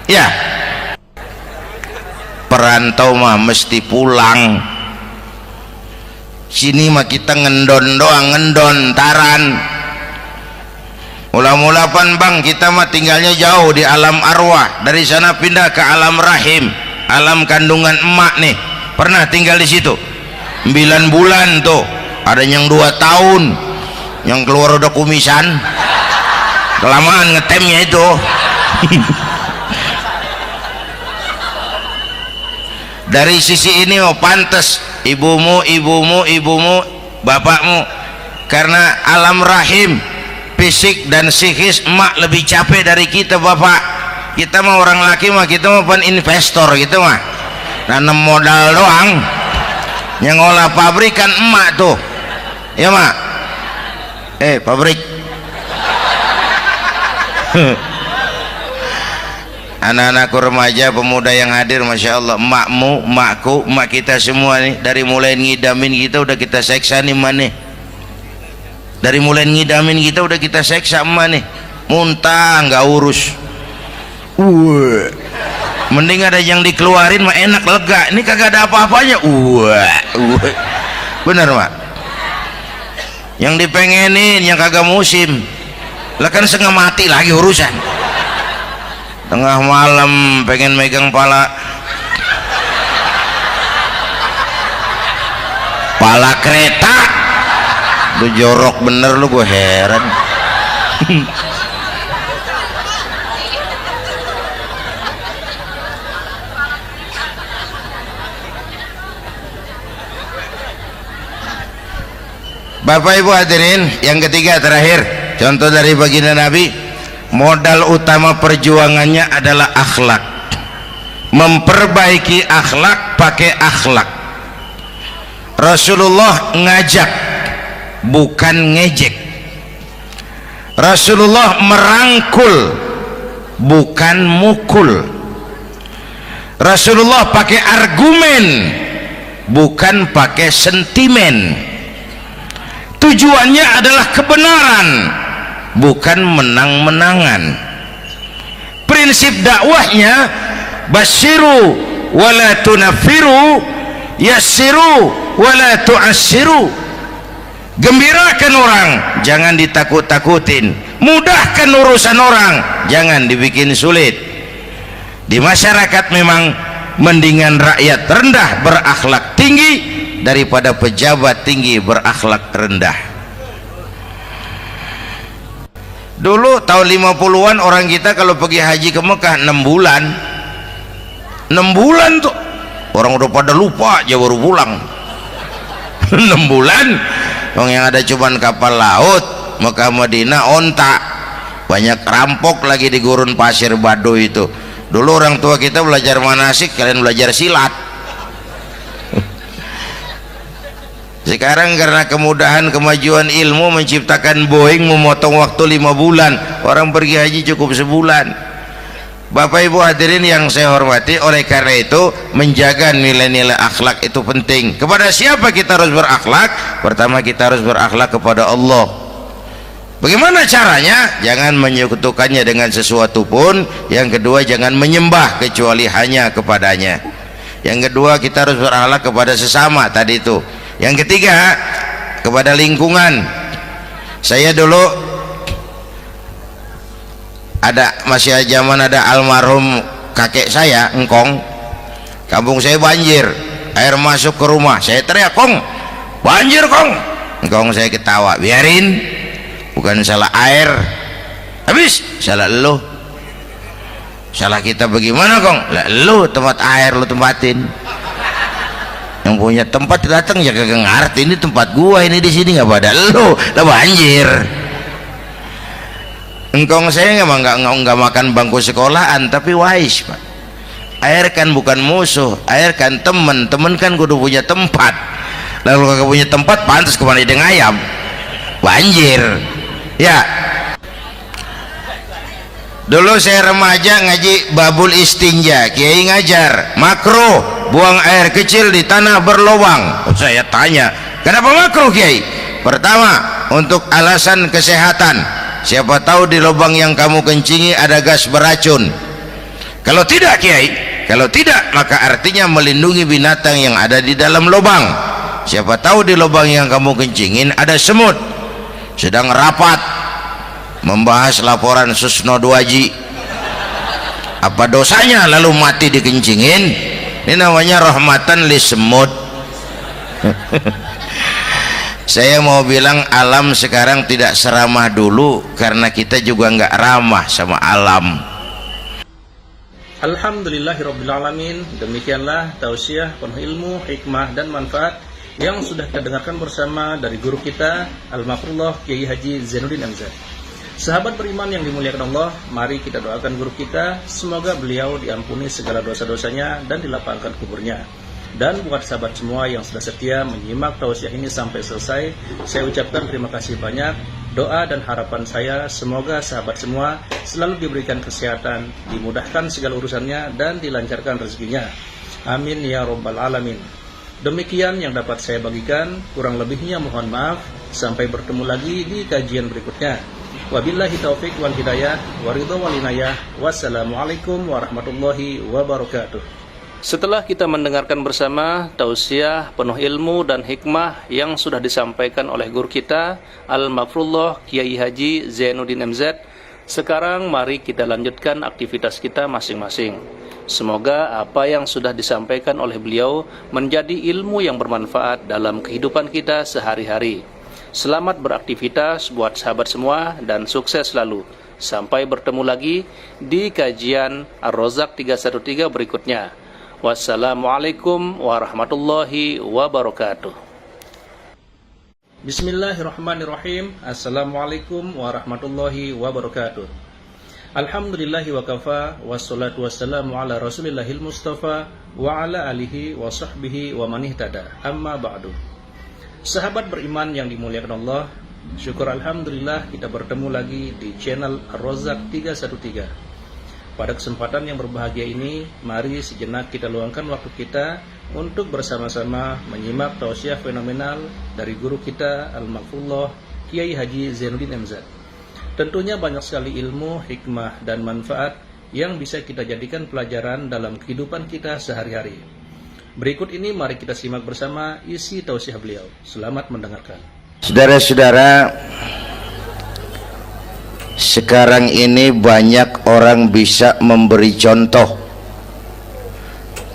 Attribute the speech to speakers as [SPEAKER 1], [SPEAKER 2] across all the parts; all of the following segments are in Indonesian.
[SPEAKER 1] Ya, perantau mah mesti pulang. Sini mah kita ngendon doang, ngendon taran. Mula-mula pan bang, kita mah tinggalnya jauh di alam arwah. Dari sana pindah ke alam rahim, alam kandungan emak nih. Pernah tinggal di situ 9 bulan tuh. Ada yang 2 tahun, yang keluar udah kumisan, kelamaan ngetemnya itu. Dari sisi ini mau pantas ibumu, bapakmu, karena alam rahim fisik dan psikis emak lebih capek dari kita bapak. Kita mah orang laki mah, kita mah pan investor gitu mah, nanam modal doang. Yang ngolah pabrik kan emak tuh, ya mak. Pabrik. Anak-anakku remaja, pemuda yang hadir, masya Allah, emakmu, emakku, emak kita semua nih, dari mulai ngidamin kita udah kita seksa nih mana. Dari mulai ngidamin kita udah kita seksa emak nih, muntah nggak urus. Mending ada yang dikeluarin mah enak, lega. Ini kagak ada apa-apanya. Bener mak. Yang dipengenin yang kagak musim, lah kan setengah mati lagi urusan. Tengah malam pengen megang pala kereta, lu jorok bener lu, gue heran. Bapak Ibu hadirin, yang ketiga terakhir, contoh dari baginda Nabi, modal utama perjuangannya adalah akhlak. Memperbaiki akhlak, pakai akhlak. Rasulullah ngajak, bukan ngejek. Rasulullah merangkul, bukan mukul. Rasulullah pakai argumen, bukan pakai sentimen. Tujuannya adalah kebenaran, bukan menang-menangan. Prinsip dakwahnya basyiru wala tunafiru, yassiru wala tu'assiru. Gembirakan orang, jangan ditakut-takutin. Mudahkan urusan orang, jangan dibikin sulit. Di masyarakat memang mendingan rakyat rendah berakhlak tinggi daripada pejabat tinggi berakhlak rendah. Dulu tahun 50-an orang kita kalau pergi haji ke Mekah 6 bulan. 6 bulan tuh orang udah pada lupa aja baru pulang. 6 bulan yang ada cuman kapal laut, Mekah Madinah onta, banyak rampok lagi di gurun pasir Baduy itu. Dulu orang tua kita belajar manasik, kalian belajar silat. Sekarang karena kemudahan kemajuan ilmu menciptakan Boeing memotong waktu 5 bulan, orang pergi haji cukup sebulan. Bapak Ibu hadirin yang saya hormati, oleh karena itu menjaga nilai-nilai akhlak itu penting. Kepada siapa kita harus berakhlak? Pertama, kita harus berakhlak kepada Allah. Bagaimana caranya? Jangan menyekutukannya dengan sesuatu pun. Yang kedua, jangan menyembah kecuali hanya kepadanya. Yang kedua, kita harus berakhlak kepada sesama tadi itu. Yang ketiga, kepada lingkungan. Saya dulu masih zaman ada almarhum kakek saya, engkong. Kampung saya banjir, air masuk ke rumah. Saya teriak, "Kong, banjir kong." Engkong saya ketawa, "Biarin, bukan salah air." Habis salah lo. Salah kita bagaimana kong? Lah lo tempat air lo tempatin. Yang punya tempat datang ya kagak ngerti, ini tempat gua, ini di sini nggak pada lo, lah banjir. Engkong saya nggak makan bangku sekolahan, tapi wise pak. Air kan bukan musuh, air kan temen kan kudu punya tempat. Lalu kagak punya tempat, pantas kemana ide ngayam, banjir. Ya, dulu saya remaja ngaji babul istinja, kiai ngajar makruh buang air kecil di tanah berlubang. Saya tanya, kenapa makruh kiai? Pertama, untuk alasan kesehatan. Siapa tahu di lubang yang kamu kencingi ada gas beracun. Kalau tidak Kiai, kalau tidak maka artinya melindungi binatang yang ada di dalam lubang. Siapa tahu di lubang yang kamu kencingin ada semut sedang rapat membahas laporan Susno 2Ji. Apa dosanya lalu mati dikencingin? Ini namanya rahmatan li semut. Saya mau bilang alam sekarang tidak seramah dulu karena kita juga nggak ramah sama alam.
[SPEAKER 2] Alhamdulillahirrabbilalamin. Demikianlah tausiah penuh ilmu, hikmah dan manfaat yang sudah kita dengarkan bersama dari guru kita Al-Mafrullah Kiai Haji Zainuddin MZ. Sahabat beriman yang dimuliakan Allah, mari kita doakan guru kita, semoga beliau diampuni segala dosa-dosanya dan dilapangkan kuburnya. Dan buat sahabat semua yang sudah setia menyimak tausiah ini sampai selesai, saya ucapkan terima kasih banyak. Doa dan harapan saya semoga sahabat semua selalu diberikan kesehatan, dimudahkan segala urusannya dan dilancarkan rezekinya. Amin ya rabbal alamin. Demikian yang dapat saya bagikan, kurang lebihnya mohon maaf. Sampai bertemu lagi di kajian berikutnya. Wabillahi taufik wal hidayah, waridho wal inayah. Wassalamualaikum warahmatullahi wabarakatuh. Setelah kita mendengarkan bersama tausiah penuh ilmu dan hikmah yang sudah disampaikan oleh guru kita Al-Mafrullah Kiai Haji Zainuddin MZ, sekarang mari kita lanjutkan aktivitas kita masing-masing. Semoga apa yang sudah disampaikan oleh beliau menjadi ilmu yang bermanfaat dalam kehidupan kita sehari-hari. Selamat beraktivitas buat sahabat semua dan sukses selalu. Sampai bertemu lagi di kajian Ar-Rozak 313 berikutnya. Wassalamualaikum warahmatullahi wabarakatuh. Bismillahirrahmanirrahim. Assalamualaikum warahmatullahi wabarakatuh. Alhamdulillahi wa kafa, wassalatu wassalamu ala rasulillahil mustafa wa ala alihi wa sahbihi wa man ihtada. Amma ba'du. Sahabat beriman yang dimuliakan Allah, syukur alhamdulillah kita bertemu lagi di channel Ar-Rozak 313. Pada kesempatan yang berbahagia ini, mari sejenak kita luangkan waktu kita untuk bersama-sama menyimak tausiah fenomenal dari guru kita Al-Mafrullah Kiai Haji Zainuddin MZ. Tentunya banyak sekali ilmu, hikmah, dan manfaat yang bisa kita jadikan pelajaran dalam kehidupan kita sehari-hari. Berikut ini mari kita simak bersama isi tausiah beliau. Selamat mendengarkan.
[SPEAKER 1] Saudara-saudara, sekarang ini banyak orang bisa memberi contoh,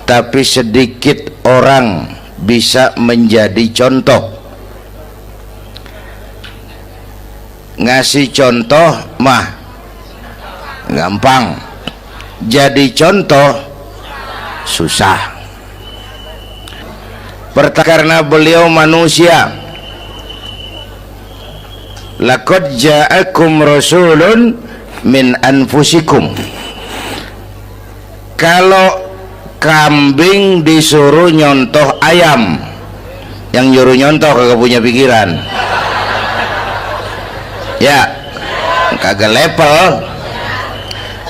[SPEAKER 1] tapi sedikit orang bisa menjadi contoh. Ngasih contoh mah gampang, jadi contoh susah. Karena beliau manusia. Laqad ja'akum rasulun min anfusikum. Kalau kambing disuruh nyontoh ayam, yang nyuruh nyontoh kagak punya pikiran. Ya, kagak level.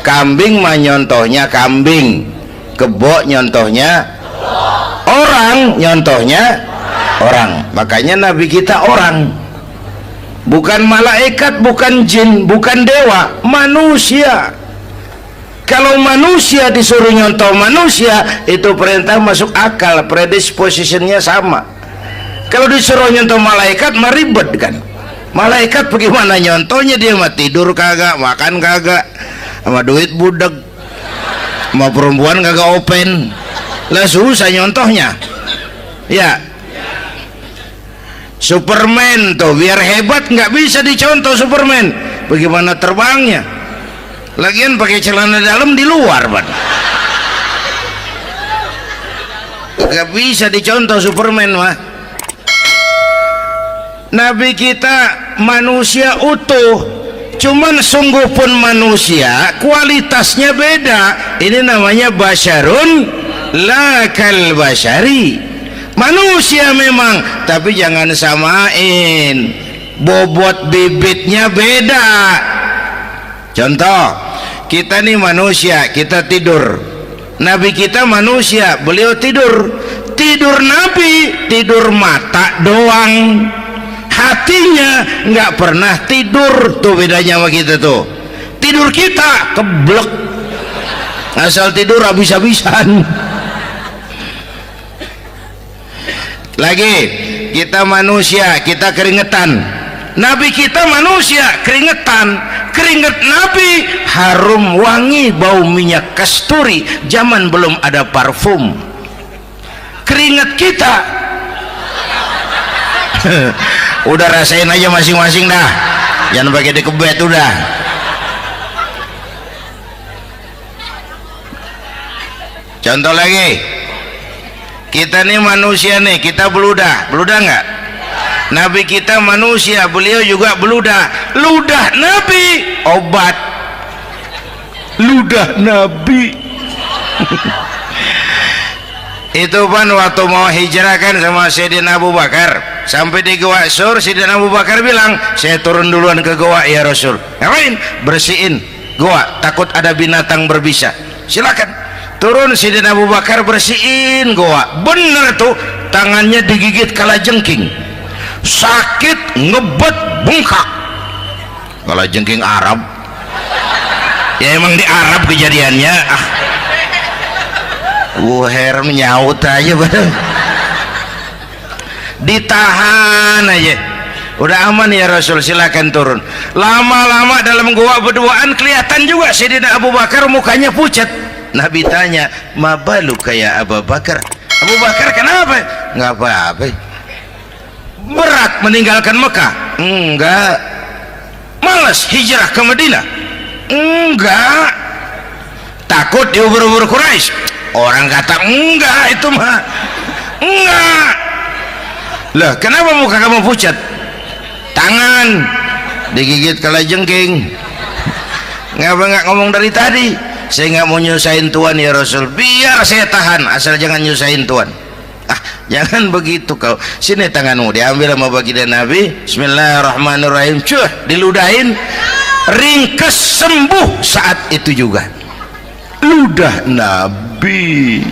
[SPEAKER 1] Kambing mah nyontohnya kambing, kebo nyontohnya orang, nyontohnya orang. Makanya Nabi kita orang. Bukan malaikat, bukan jin, bukan dewa, manusia. Kalau manusia disuruh nyontoh manusia, itu perintah masuk akal, predispositionnya sama. Kalau disuruh nyontoh malaikat, mah ribet kan. Malaikat bagaimana nyontohnya, dia mah tidur kagak, makan kagak, sama duit budeg, sama perempuan kagak open, lah susah nyontohnya. Ya, Superman tuh biar hebat nggak bisa dicontoh Superman. Bagaimana terbangnya? Lagian pakai celana dalam di luar, Pak. Nggak bisa dicontoh Superman mah. Nabi kita manusia utuh, cuman sungguh pun manusia, kualitasnya beda. Ini namanya basyarun la kal basyari. Manusia memang, tapi jangan samain, bobot bibitnya beda. Contoh, kita nih manusia, kita tidur. Nabi kita manusia, beliau tidur. Tidur Nabi, tidur mata doang, hatinya nggak pernah tidur. Tuh bedanya sama kita tuh. Tidur kita keblek, asal tidur habis-habisan. Lagi kita manusia, kita keringetan. Nabi kita manusia, keringetan. Keringet Nabi harum wangi, bau minyak kasturi, zaman belum ada parfum. Keringet kita udah rasain aja masing-masing dah, jangan pakai dikebet udah. Contoh lagi, kita nih manusia nih, kita beludah nggak? Nabi kita manusia, beliau juga beludah. Ludah Nabi obat, ludah Nabi. Itu kan waktu mau hijrah kan sama Sayyidina Abu Bakar, sampai di Gua Sur, Sayyidina Abu Bakar bilang, saya turun duluan ke gua ya Rasul. Ngapain? Bersihin gua, takut ada binatang berbisa. Silakan turun. Sayyidina Abu Bakar bersihin gua, bener tuh, tangannya digigit kalajengking, sakit, ngebet, bengkak. Kalajengking Arab ya, emang di Arab kejadiannya. Wuher menyaut aja badan, ditahan aja, udah aman ya Rasul, silakan turun. Lama-lama dalam gua berduaan kelihatan juga Sayyidina Abu Bakar mukanya pucat. Nabi tanya, ma balu kayak Abu Bakar? Abu Bakar kenapa? Nggak apa-apa. Berat meninggalkan Mekah? Enggak. Malas hijrah ke Madinah? Enggak. Takut diubur-ubur Quraisy? Orang kata enggak, itu mah enggak. Lah kenapa muka kamu pucat? Tangan digigit kalajengking. Ngapa nggak ngomong dari tadi? Saya nggak mau nyusahin Tuhan ya Rasul, biar saya tahan, asal jangan nyusahin Tuhan. Jangan begitu kau. Sini tanganmu, diambil sama baginda Nabi. Bismillahirrahmanirrahim. Cuh, diludahin, ringkes, sembuh saat itu juga. Ludah Nabi.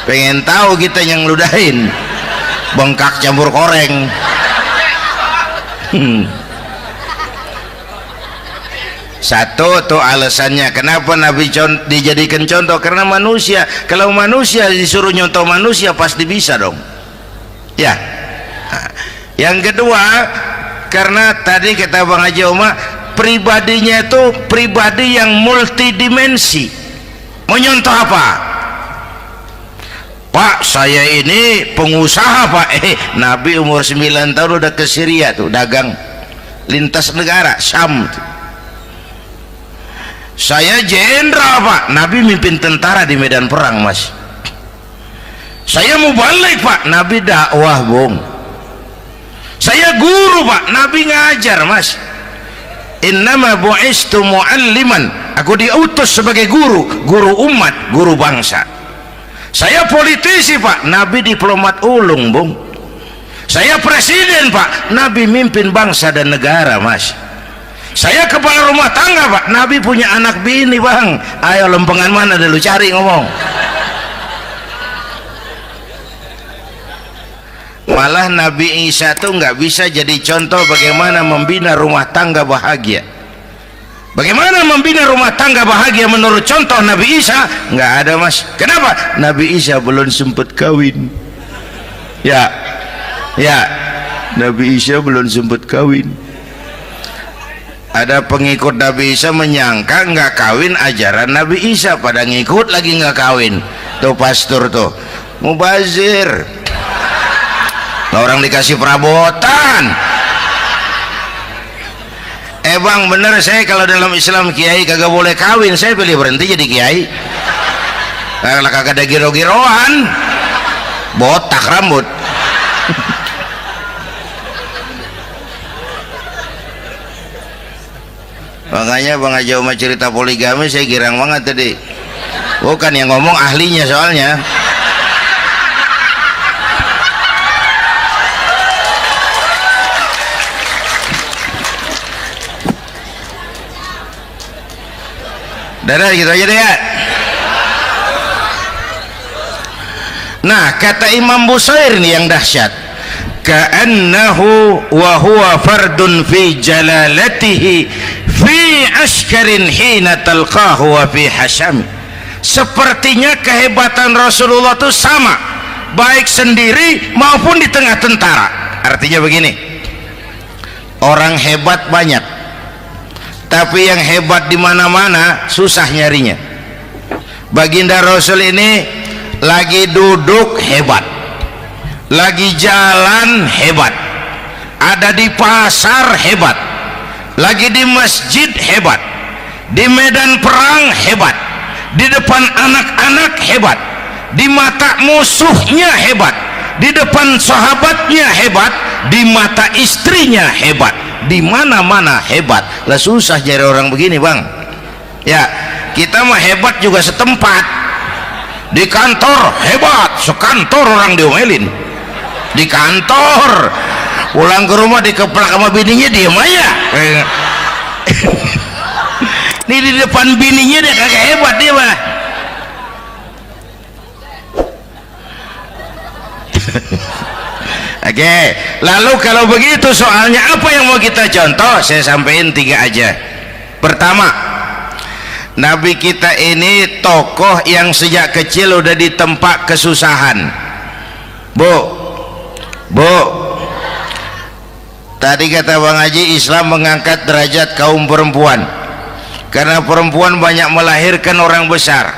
[SPEAKER 1] Pengen tahu kita yang ludahin, bengkak campur koreng. Satu tuh alasannya kenapa Nabi dijadikan contoh, karena manusia. Kalau manusia disuruh nyontoh manusia pasti bisa dong ya. Yang kedua, karena tadi kata Bang Haji Omar, pribadinya itu pribadi yang multidimensi. Mau nyontoh apa? Pak, saya ini pengusaha Pak. Nabi umur 9 tahun udah ke Syria tuh, dagang lintas negara Syam tuh. Saya jenderal Pak, Nabi mimpin tentara di medan perang Mas. Saya mau balik Pak, Nabi dakwah Bung. Saya guru Pak, Nabi ngajar Mas. Innama bu'istu mu'alliman, aku diutus sebagai guru, guru umat, guru bangsa. Saya politisi Pak, Nabi diplomat ulung Bung. Saya presiden Pak, Nabi mimpin bangsa dan negara Mas. Saya kepala rumah tangga Pak, Nabi punya anak bini Bang. Ayo lempengan mana dulu cari ngomong. Malah Nabi Isa tuh nggak bisa jadi contoh bagaimana membina rumah tangga bahagia. Bagaimana membina rumah tangga bahagia menurut contoh Nabi Isa? Nggak ada Mas. Kenapa? Nabi Isa belum sempat kawin. Ya, Nabi Isa belum sempat kawin. Ada pengikut Nabi Isa menyangka nggak kawin ajaran Nabi Isa, pada ngikut lagi nggak kawin. Tuh pastor tuh mubazir, orang dikasih perabotan. Bang bener, saya kalau dalam Islam kiai kagak boleh kawin, saya pilih berhenti jadi kiai. Kalau kagak ada giro-giroan, botak rambut. Makanya Bang Haji Omar cerita poligami saya girang banget tadi. Bukan yang ngomong ahlinya soalnya. Dadah gitu aja deh ya. Nah kata Imam Busair nih yang dahsyat, ka'annahu wa huwa fardun fi jalalatihi fi askarin hina talqahu wa fi hashami. Sepertinya kehebatan Rasulullah itu sama baik sendiri maupun di tengah tentara. Artinya begini, orang hebat banyak, tapi yang hebat di mana-mana susah nyarinya. Baginda Rasul ini lagi duduk hebat, lagi jalan hebat, ada di pasar hebat, lagi di masjid hebat, di medan perang hebat, di depan anak-anak hebat, di mata musuhnya hebat, di depan sahabatnya hebat, di mata istrinya hebat, di mana-mana hebat. Lah susah cari orang begini, Bang. Ya, kita mah hebat juga setempat. Di kantor hebat, sekantor orang diomelin. Di kantor, pulang ke rumah dikeplak sama bininya diem aja. Ini di depan bininya dia kagak hebat dia mah. Oke, lalu kalau begitu soalnya apa yang mau kita contoh? Saya sampaikan 3 aja. Pertama, Nabi kita ini tokoh yang sejak kecil udah ditempa kesusahan. Bu, tadi kata Bang Haji, Islam mengangkat derajat kaum perempuan karena perempuan banyak melahirkan orang besar.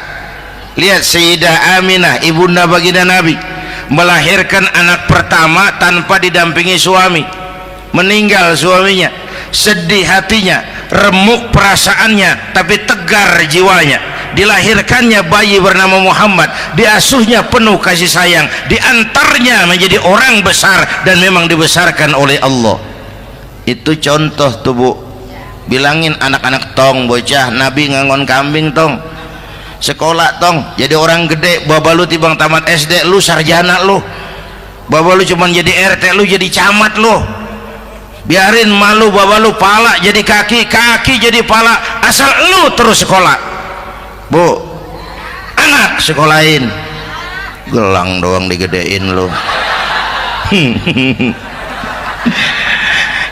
[SPEAKER 1] Lihat Sayyidah Aminah, ibunda baginda Nabi, melahirkan anak pertama tanpa didampingi suami. Meninggal suaminya, sedih hatinya, remuk perasaannya, tapi tegar jiwanya. Dilahirkannya bayi bernama Muhammad, diasuhnya penuh kasih sayang, diantarnya menjadi orang besar dan memang dibesarkan oleh Allah. Itu contoh tuh, Bu. Bilangin anak-anak tong, bocah, Nabi ngangon kambing tong, sekolah tong, jadi orang gede. Baba lu tibang tamat SD, lu sarjana lu. Baba lu cuman jadi RT, lu jadi camat lu. Biarin malu baba lu, pala jadi kaki, kaki jadi pala, asal lu terus sekolah. Bu, anak sekolahin, gelang doang digedein lu.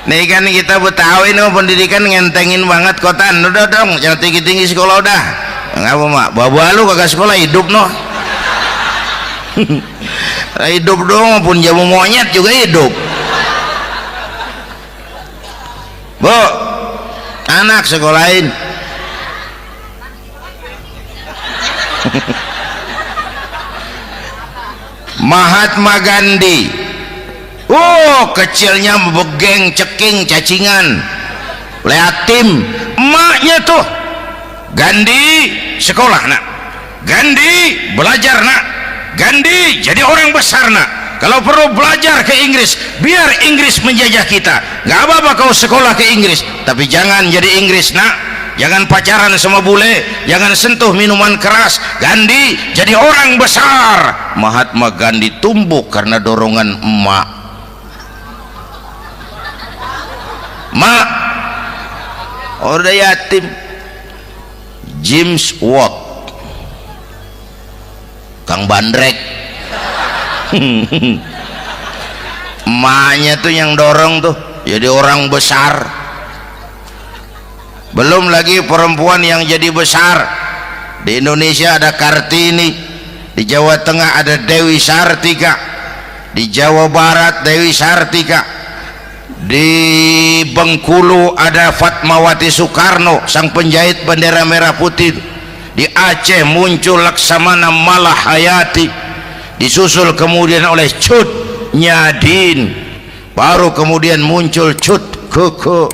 [SPEAKER 1] Nih kan kita Betawi nih pendidikan ngentengin banget kotaan. Udah dong, jangan tinggi-tinggi sekolah udah. Ngapa mak? Baba lu kagak sekolah, hidup noh. Hidup dong, pun jamu monyet juga hidup. Bu, anak sekolahin. Mahatma Gandhi, kecilnya begeng, ceking, cacingan, liatim. Emaknya tuh, Gandhi sekolah nak, Gandhi belajar nak, Gandhi jadi orang besar nak. Kalau perlu belajar ke Inggris, biar Inggris menjajah kita. Gak apa-apa kau sekolah ke Inggris, tapi jangan jadi Inggris nak. Jangan pacaran sama bule, jangan sentuh minuman keras. Gandhi jadi orang besar. Mahatma Gandhi tumbuh karena dorongan emak. Mak, udah yatim. James Watt, Kang Bandrek. Emaknya tuh yang dorong tuh jadi orang besar. Belum lagi perempuan yang jadi besar. Di Indonesia ada Kartini, di Jawa Tengah ada Dewi Sartika, di Jawa Barat Dewi Sartika, di Bengkulu ada Fatmawati Soekarno, sang penjahit bendera merah putih. Di Aceh muncul Laksamana Malahayati, disusul kemudian oleh Cut Nyadin, baru kemudian muncul Cut Koko,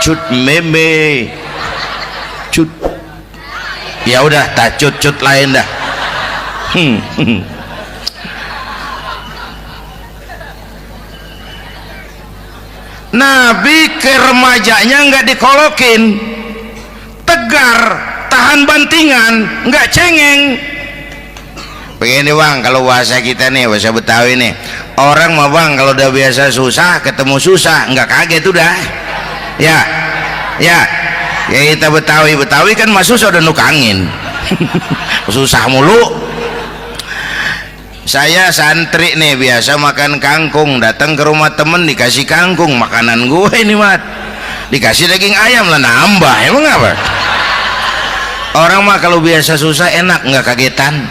[SPEAKER 1] Cut Meme, Cut, ya udah tak cut lain dah. Nabi ke remajanya nggak dikolokin, tegar, tahan bantingan, nggak cengeng. Begini Bang, kalau bahasa kita nih, bahasa Betawi nih, orang mah Bang kalau udah biasa susah ketemu susah nggak kaget udah. Ya kita Betawi kan masuk udah nukangin. Susah mulu. Saya santri nih biasa makan kangkung, datang ke rumah temen dikasih kangkung, makanan gue ini mat. dikasih daging ayam lah nambah, emang apa? Orang mah kalau biasa susah enak, nggak kagetan.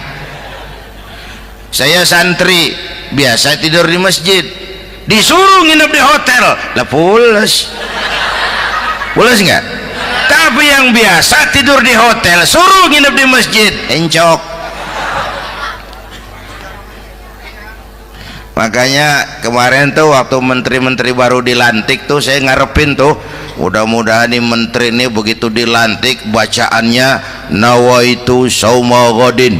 [SPEAKER 1] Saya santri biasa tidur di masjid, disuruh nginep di hotel lah pules nggak? Tapi yang biasa tidur di hotel suruh nginep di masjid encok. Makanya kemarin tuh waktu menteri-menteri baru dilantik tuh saya ngarepin tuh, mudah-mudahan nih menteri ini begitu dilantik bacaannya nawaitu sauma ghadin.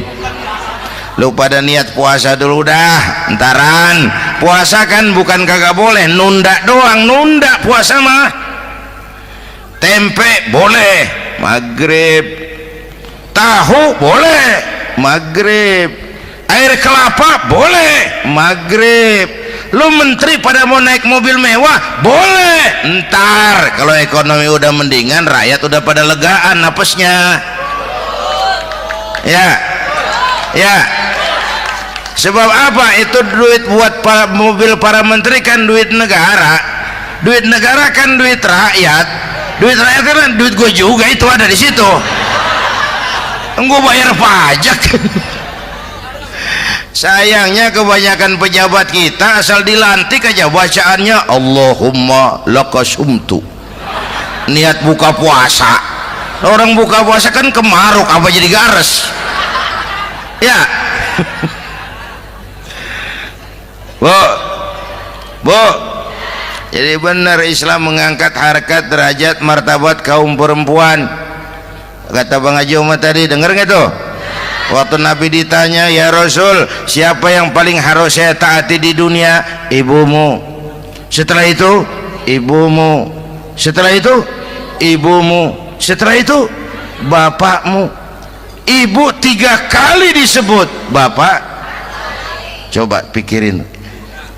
[SPEAKER 1] Lu pada niat puasa dulu dah, entaran. Puasa kan bukan kagak boleh, nunda doang, nunda puasa mah. Tempe boleh maghrib, tahu boleh maghrib, air kelapa boleh maghrib. Lu menteri pada mau naik mobil mewah boleh, ntar kalau ekonomi udah mendingan, rakyat udah pada legaan napasnya. Ya sebab apa? Itu duit buat mobil para menteri kan duit negara, duit negara kan duit rakyat, duit rakyat kan duit gue juga, itu ada di situ, gue bayar pajak. Sayangnya kebanyakan pejabat kita asal dilantik aja bacaannya Allahumma lakasumtu, niat buka puasa. Orang buka puasa kan kemaruk apa jadi gares ya. Bu, jadi benar Islam mengangkat harkat, derajat, martabat kaum perempuan. Kata Bang Haji Umar tadi, dengar nggak tuh? Waktu Nabi ditanya, ya Rasul, siapa yang paling harus saya taati di dunia? Ibumu. Setelah itu ibumu. Setelah itu ibumu. Setelah itu bapakmu. Ibu 3 kali disebut, bapak coba pikirin,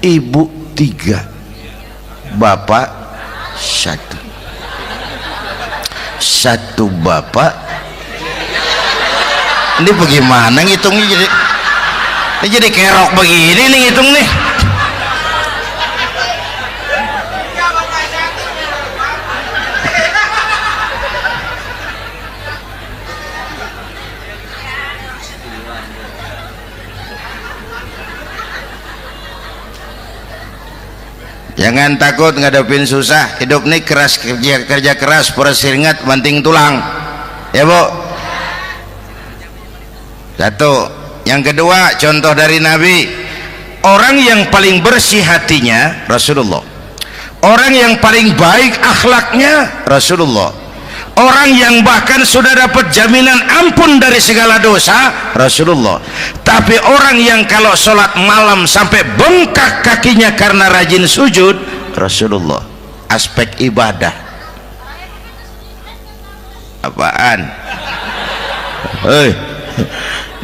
[SPEAKER 1] ibu 3, bapak 1 bapak. Ini bagaimana ngitungnya? Ini jadi kerok begini nih ngitung nih. Jangan takut ngadepin susah, hidup nih keras, kerja keras, peras keringat, banting tulang ya Bu. Satu. Yang kedua, contoh dari Nabi, orang yang paling bersih hatinya Rasulullah, orang yang paling baik akhlaknya Rasulullah, orang yang bahkan sudah dapat jaminan ampun dari segala dosa Rasulullah. Tapi orang yang kalau sholat malam sampai bengkak kakinya karena rajin sujud Rasulullah. Aspek ibadah apaan? Hei,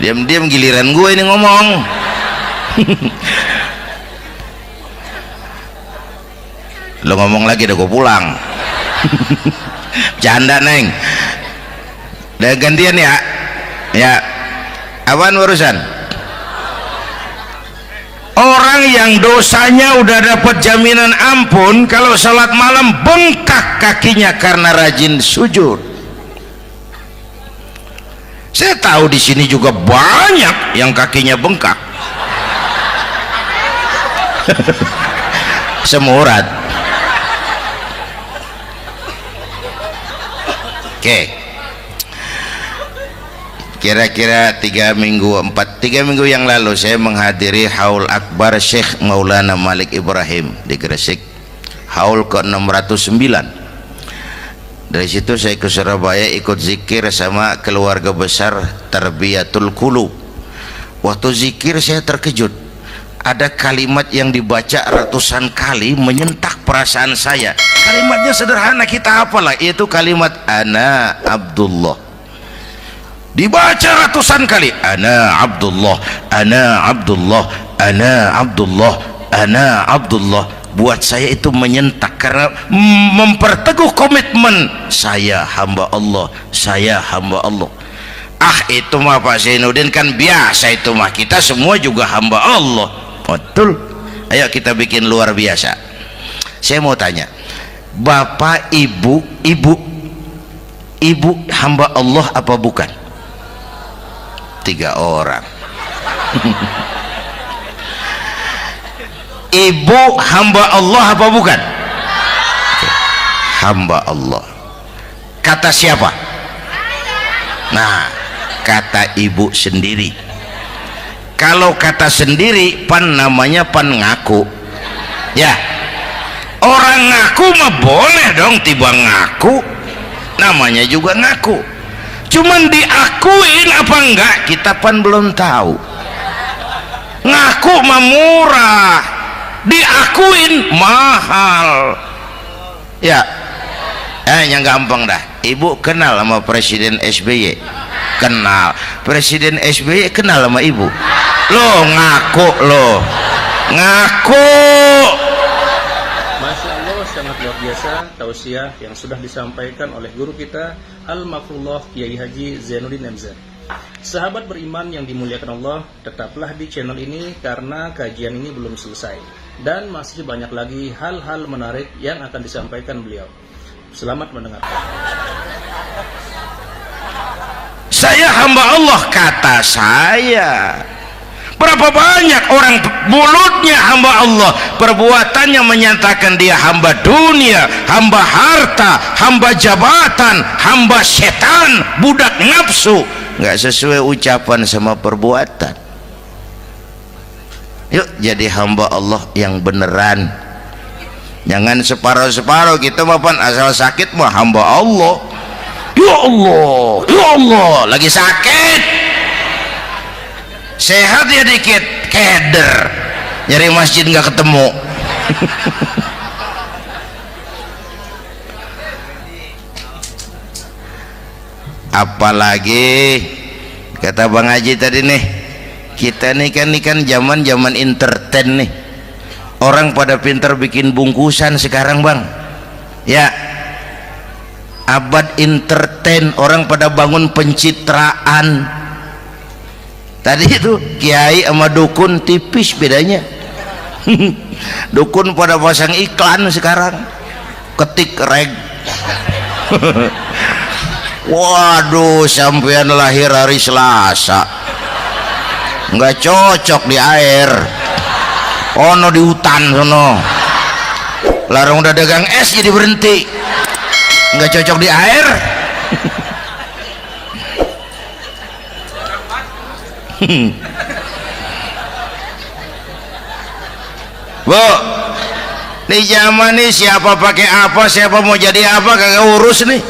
[SPEAKER 1] diam-diam giliran gue ini ngomong. Lo ngomong lagi udah gue pulang. Canda neng, udah gantian ya apaan urusan? Orang yang dosanya udah dapat jaminan ampun kalau salat malam bengkak kakinya karena rajin sujud. Saya tahu di sini juga banyak yang kakinya bengkak. Semurat. Oke. Kira-kira 3 minggu yang lalu saya menghadiri haul akbar Syekh Maulana Malik Ibrahim di Gresik, haul ke 609. Dari situ saya ke Surabaya ikut zikir sama keluarga besar Tarbiyatul Qulub. Waktu zikir saya terkejut, ada kalimat yang dibaca ratusan kali menyentak perasaan saya. Kalimatnya sederhana, kita hafalah, yaitu kalimat ana Abdullah. Dibaca ratusan kali, ana Abdullah, ana Abdullah, ana Abdullah, ana Abdullah. Buat saya itu menyentak karena memperteguh komitmen saya hamba Allah, saya hamba Allah. Itu mah Pak Zainuddin kan biasa, itu mah kita semua juga hamba Allah. Betul. Ayo kita bikin luar biasa. Saya mau tanya, bapak, ibu hamba Allah apa bukan? 3 orang. Ibu hamba Allah apa bukan? Hamba Allah. Kata siapa? Nah, kata ibu sendiri. Kalau kata sendiri pan namanya pan ngaku. Ya, orang ngaku mah boleh dong, tiba ngaku namanya juga ngaku. Cuman diakuin apa enggak kita pan belum tahu. Ngaku mah murah, diakuin mahal. Ya, yang gampang dah. Ibu kenal sama Presiden SBY? Kenal. Presiden SBY kenal sama ibu? Lo ngaku, lo ngaku.
[SPEAKER 2] Masya Allah, sangat luar biasa tausiah yang sudah disampaikan oleh guru kita Al-Makrullah Kiai Haji Zainuddin MZ. Sahabat beriman yang dimuliakan Allah, tetaplah di channel ini karena kajian ini belum selesai dan masih banyak lagi hal-hal menarik yang akan disampaikan beliau. Selamat mendengarkan.
[SPEAKER 1] Saya hamba Allah, kata saya. Berapa banyak orang mulutnya hamba Allah, perbuatannya menyatakan dia hamba dunia, hamba harta, hamba jabatan, hamba setan, budak nafsu. Nggak sesuai ucapan sama perbuatan. Yuk jadi hamba Allah yang beneran. Jangan separuh-separuh. Kita mapan asal sakit mah hamba Allah. Ya Allah, ya Allah, lagi sakit. Sehat ya dikit, keder. Nyari masjid nggak ketemu. Apalagi kata Bang Haji tadi nih, kita nih kan zaman entertain nih. Orang pada pinter bikin bungkusan sekarang, Bang. Ya, abad entertain, orang pada bangun pencitraan. Tadi itu kiai sama dukun tipis bedanya. Dukun pada pasang iklan sekarang, ketik reg. Waduh, sampean lahir hari Selasa, nggak cocok di air. Ono di hutan sono, larang udah dagang es jadi berhenti, nggak cocok di air. Bu, nih zaman nih siapa pakai apa, siapa mau jadi apa kagak urus nih.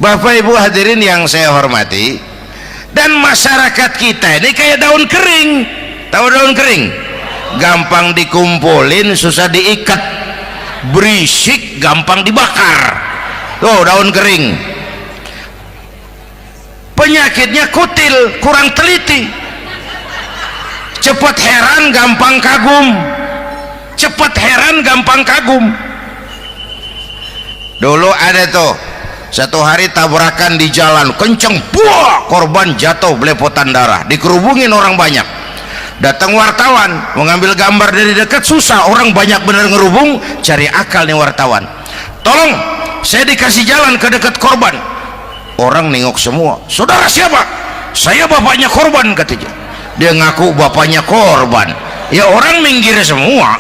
[SPEAKER 1] Bapak Ibu hadirin yang saya hormati, dan masyarakat kita ini kayak daun kering. Tahu daun kering? Gampang dikumpulin, susah diikat, berisik, gampang dibakar. Tuh daun kering. Penyakitnya kutil, kurang teliti, cepat heran, gampang kagum. Cepat heran, gampang kagum. Dulu ada tuh satu hari tabrakan di jalan kenceng, buah, korban jatuh belepotan darah, dikerubungin orang banyak. Datang wartawan mengambil gambar dari dekat, susah, orang banyak bener ngerubung. Cari akal nih wartawan, tolong saya dikasih jalan ke dekat korban. Orang nengok semua, saudara siapa? Saya bapaknya korban, katanya. Dia ngaku bapaknya korban. Ya orang minggir semua,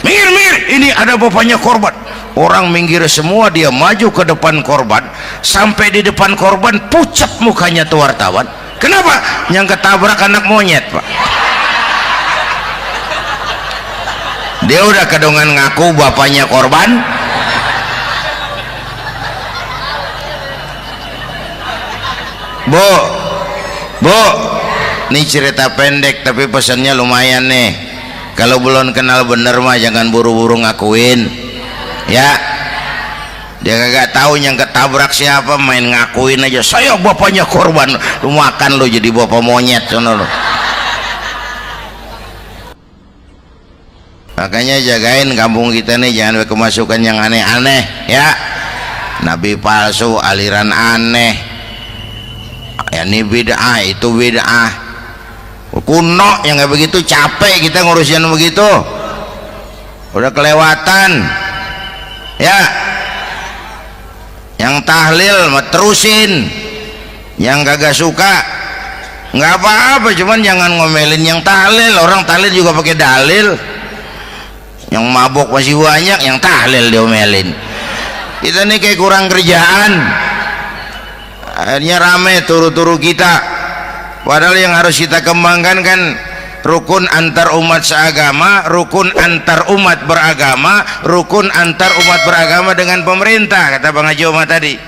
[SPEAKER 1] minggir, ini ada bapaknya korban. Orang minggir semua, dia maju ke depan korban. Sampai di depan korban pucat mukanya tuh wartawan. Kenapa? Yang ketabrak anak monyet, Pak. Dia udah kedongan ngaku bapaknya korban. Bu, ini cerita pendek tapi pesannya lumayan nih. Kalau belum kenal bener mah jangan buru-buru ngakuin. Ya, dia kagak tahu yang ketabrak siapa, main ngakuin aja. Saya bapaknya korban. Lu makan lu jadi bapak monyet, sono lu. Makanya jagain kampung kita nih, jangan kemasukan yang aneh-aneh ya. Nabi palsu, aliran aneh, ya ini bid'ah, itu bid'ah kuno yang kayak begitu. Capek kita ngurusin begitu, udah kelewatan. Ya, yang tahlil mah terusin, yang kagak suka nggak apa-apa, cuman jangan ngomelin yang tahlil. Orang tahlil juga pakai dalil. Yang mabok masih banyak, yang tahlil diomelin. Kita nih kayak kurang kerjaan, akhirnya rame turu-turu kita. Padahal yang harus kita kembangkan kan rukun antar umat seagama, rukun antar umat beragama, rukun antar umat beragama dengan pemerintah, kata Bang Haji Omar tadi.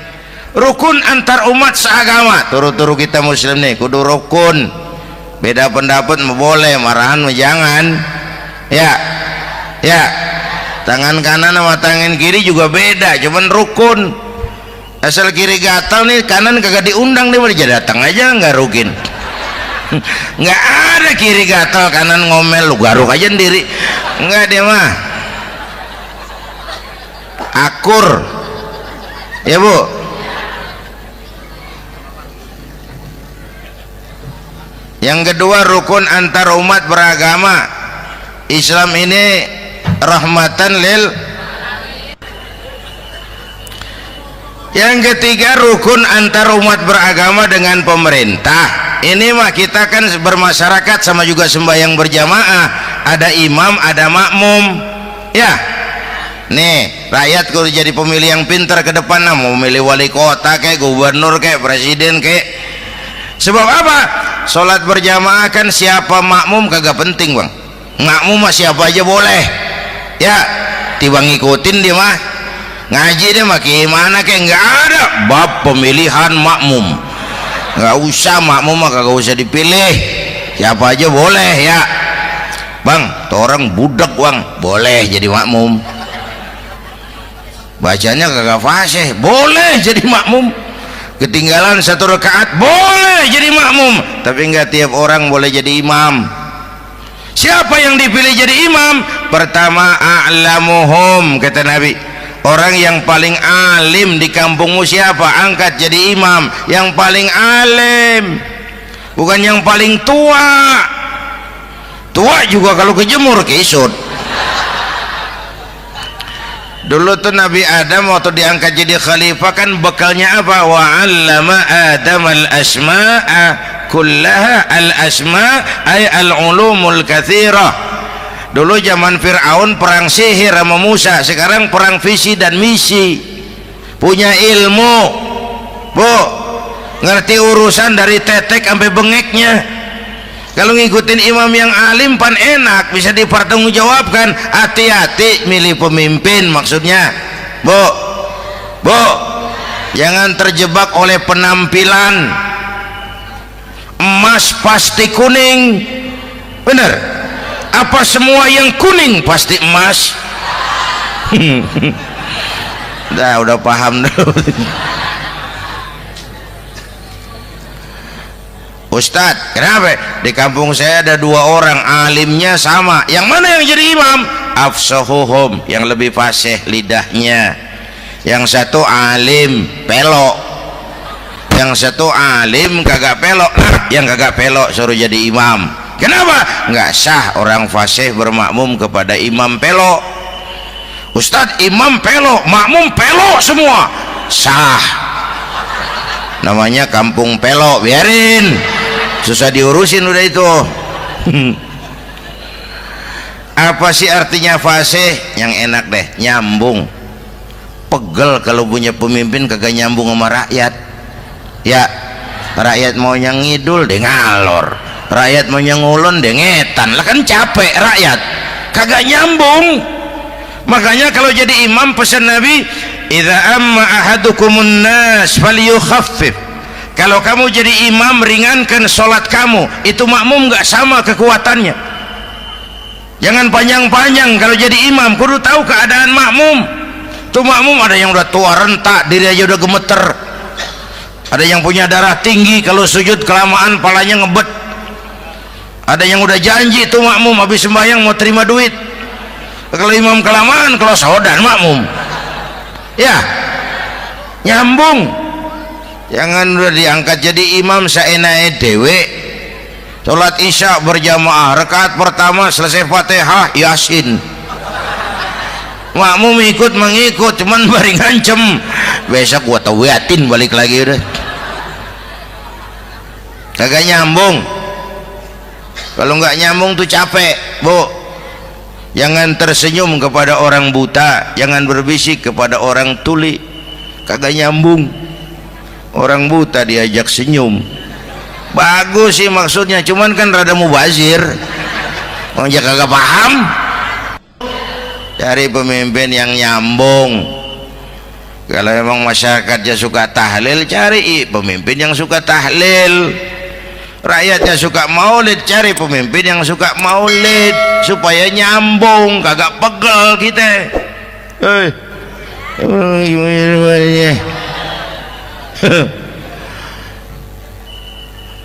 [SPEAKER 1] Rukun antar umat seagama, turu-turu kita muslim nih kudu rukun. Beda pendapat mau boleh, marahan mau jangan. Ya, ya, tangan kanan sama tangan kiri juga beda, cuman rukun. Asal kiri gatal nih, kanan kagak diundang, dia datang aja nggak rukin. Nggak ada kiri gatal kanan ngomel, lu garuk aja sendiri. Nggak, dia mah akur. Ya Bu. Yang kedua, rukun antar umat beragama. Islam ini rahmatan lil. Yang ketiga, rukun antar umat beragama dengan pemerintah. Ini mah kita kan bermasyarakat sama juga sembahyang berjamaah, ada imam ada makmum. Ya, nih rakyat kudu jadi pemilih yang pintar ke depan. Mau milih wali kota kayak gubernur kayak presiden kayak. Sebab apa? Sholat berjamaah kan siapa makmum kagak penting Bang. Makmum mah siapa aja boleh. Ya, tiba ngikutin dia mah. Ngaji dia mah gimana kayak nggak ada bab pemilihan makmum. Nggak usah, makmum mah kagak usah dipilih, siapa aja boleh. Ya Bang, tuh orang budak Bang, boleh jadi makmum. Bacanya kagak fasih, boleh jadi makmum. Ketinggalan satu rakaat, boleh jadi makmum. Tapi nggak tiap orang boleh jadi imam. Siapa yang dipilih jadi imam? Pertama, a'lamuhum, kata Nabi. Orang yang paling alim di kampungmu siapa? Angkat jadi imam. Yang paling alim, bukan yang paling tua. Tua juga kalau kejemur kisut. Dulu tuh Nabi Adam waktu diangkat jadi khalifah kan bekalnya apa? Wa 'allama Adam al-asma'a kullaha. Al-asma' ay al-ulumul katsirah. Dulu zaman Fir'aun perang sihir sama Musa, sekarang perang visi dan misi. Punya ilmu Bu, ngerti urusan dari tetek sampai bengeknya. Kalau ngikutin imam yang alim pan enak, bisa dipertanggungjawabkan. Hati-hati milih pemimpin maksudnya Bu. Bu, jangan terjebak oleh penampilan. Emas pasti kuning, bener? Apa semua yang kuning pasti emas? Udah paham dulu. Ustadz, kenapa? Di kampung saya ada dua orang alimnya sama. Yang mana yang jadi imam? Afsahuhum, yang lebih fasih lidahnya. Yang satu alim pelok, yang satu alim kagak pelok. Nah, yang kagak pelok suruh jadi imam. Kenapa? Nggak sah orang fasih bermakmum kepada imam pelok. Ustadz, imam pelok, makmum pelok semua. Sah. Namanya kampung pelok, biarin. Susah diurusin udah itu. Apa sih artinya fasih? Yang enak deh, nyambung. Pegel kalau punya pemimpin kagak nyambung sama rakyat. Ya, rakyat mau yang ngidul deh ngalor, rakyat mau yang ngulon deh ngetan. Lah kan capek rakyat, kagak nyambung. Makanya kalau jadi imam pesan Nabi, idza amma ahadukumun nas falyukhaffif. Kalau kamu jadi imam, ringankan sholat kamu. Itu makmum nggak sama kekuatannya. Jangan panjang-panjang kalau jadi imam, kudu tahu keadaan makmum. Tuh makmum ada yang udah tua rentak, diri aja udah gemeter. Ada yang punya darah tinggi, kalau sujud kelamaan palanya ngebet. Ada yang udah janji tuh makmum habis sembahyang mau terima duit. Kalau imam kelamaan, kalau sodan makmum. Ya, nyambung. Jangan udah diangkat jadi imam saenake dewe. Sholat isya berjamaah, rakaat pertama selesai Fatihah Yasin. makmum ikut mengikut, cuman bari ngancem besok gua tawiatin balik lagi udah. Kagak nyambung. Kalau nggak nyambung tuh capek, Bu. Jangan tersenyum kepada orang buta, jangan berbisik kepada orang tuli. Kagak nyambung. Orang buta diajak senyum. Bagus sih maksudnya, cuman kan rada mubazir. Orang kagak paham. Cari pemimpin yang nyambung. Kalau memang masyarakatnya suka tahlil, cari pemimpin yang suka tahlil. Rakyatnya suka maulid, cari pemimpin yang suka maulid supaya nyambung, kagak pegel kita.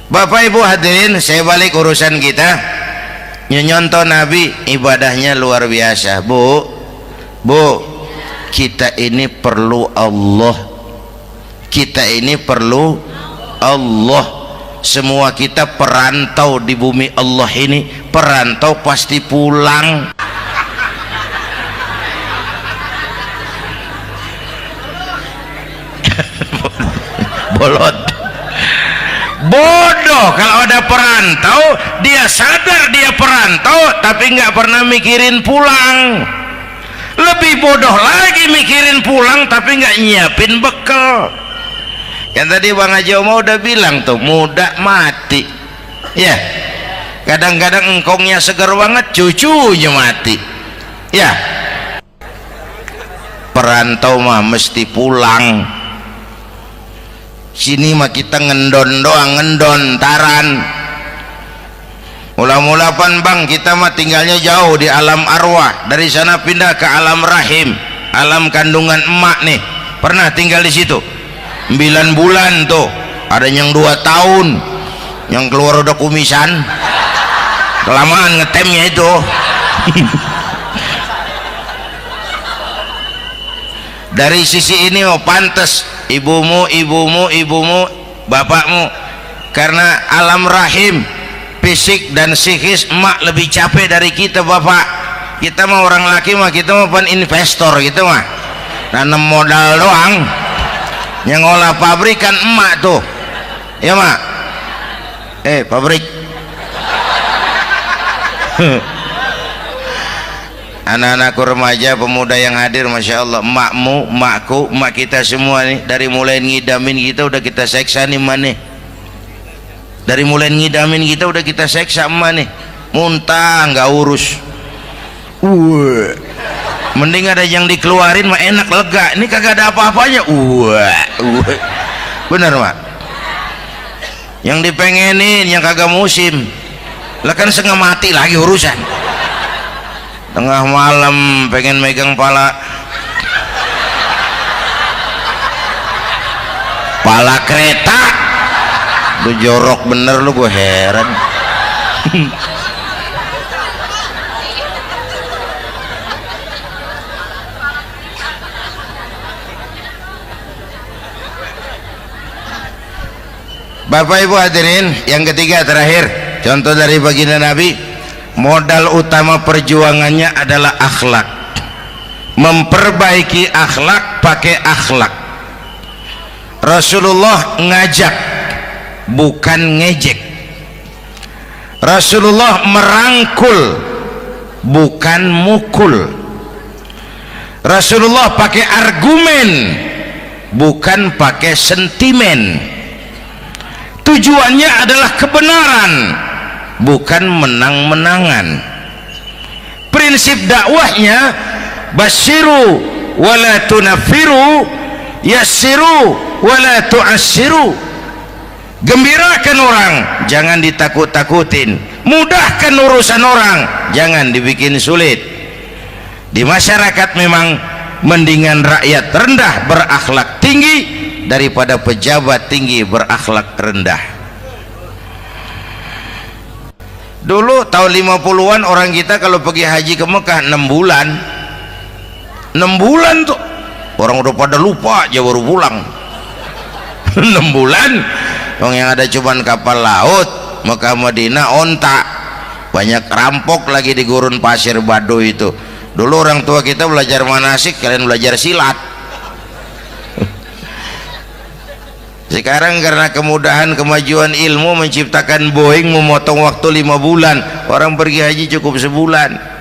[SPEAKER 1] Bapak Ibu hadirin, saya balik urusan kita. Nyontoh Nabi ibadahnya luar biasa. Bu, kita ini perlu Allah. Kita ini perlu Allah. Semua kita perantau di bumi Allah ini. Perantau pasti pulang. Bolot. Bodoh kalau ada perantau, dia sadar dia perantau tapi nggak pernah mikirin pulang. Lebih bodoh lagi mikirin pulang tapi nggak nyiapin bekal. Kan tadi Bang Haji Omar udah bilang tuh, muda mati. Ya, kadang-kadang engkongnya segar banget, cucunya mati. Ya, perantau mah mesti pulang. Sini mah kita ngendon doang, ngendon taran. Mula-mula pan Bang, kita mah tinggalnya jauh di alam arwah. Dari sana pindah ke alam rahim, alam kandungan emak nih. Pernah tinggal di situ 9 bulan tuh. Ada yang 2 tahun, yang keluar udah kumisan, kelamaan ngetemnya itu. Dari sisi ini oh pantas ibumu, bapakmu, karena alam rahim fisik dan psikis emak lebih capek dari kita bapak. Kita mah orang laki mah, kita mah pan investor gitu mah, nanam modal doang. Yang ngolah pabrik kan emak tuh, ya mak. Pabrik. Anak-anakku remaja, pemuda yang hadir, masya Allah, emakmu, emakku, emak kita semua nih, dari mulai ngidamin kita udah kita seksa nih mana. Dari mulai ngidamin kita udah kita seksa emak nih, muntah nggak urus. Mending ada yang dikeluarin mah enak, lega. Ini kagak ada apa-apanya. Bener mak. Yang dipengenin yang kagak musim, lah kan setengah mati lagi urusan. Tengah malam pengen megang pala kereta, lu jorok bener lu, gue heran. Bapak Ibu hadirin, yang ketiga terakhir, contoh dari baginda Nabi, modal utama perjuangannya adalah akhlak. Memperbaiki akhlak, pakai akhlak. Rasulullah ngajak, bukan ngejek. Rasulullah merangkul, bukan mukul. Rasulullah pakai argumen, bukan pakai sentimen. Tujuannya adalah kebenaran, bukan menang-menangan. Prinsip dakwahnya basyiru wala tunafiru, yassiru wala tu'assiru. Gembirakan orang, jangan ditakut-takutin. Mudahkan urusan orang, jangan dibikin sulit. Di masyarakat memang mendingan rakyat rendah berakhlak tinggi daripada pejabat tinggi berakhlak rendah. Dulu tahun 50-an orang kita kalau pergi haji ke Mekah 6 bulan. 6 bulan tuh orang udah pada lupa aja baru pulang. 6 bulan yang ada cuman kapal laut, Mekah Madinah onta, banyak rampok lagi di gurun pasir Baduy itu. Dulu orang tua kita belajar manasik, kalian belajar silat. Sekarang karena kemudahan kemajuan ilmu menciptakan Boeing memotong waktu 5 bulan, orang pergi haji cukup sebulan.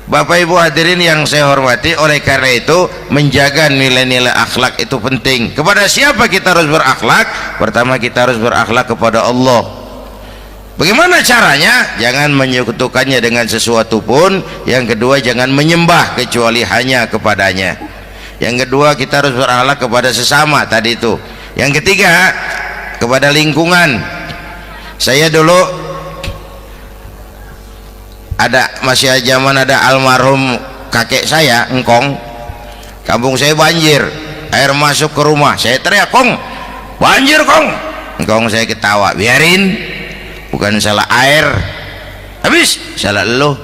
[SPEAKER 1] Bapak ibu hadirin yang saya hormati, oleh karena itu menjaga nilai-nilai akhlak itu penting. Kepada siapa kita harus berakhlak? Pertama, kita harus berakhlak kepada Allah. Bagaimana caranya? Jangan menyekutukannya dengan sesuatu pun. Yang kedua, jangan menyembah kecuali hanya kepadanya. Yang kedua, kita harus berakhlak kepada sesama tadi itu. Yang ketiga, kepada lingkungan. Saya dulu masih zaman ada almarhum kakek saya, engkong. Kampung saya banjir, air masuk ke rumah. Saya teriak, "Kong, banjir Kong!" Engkong saya ketawa, "Biarin, bukan salah air, habis salah lo."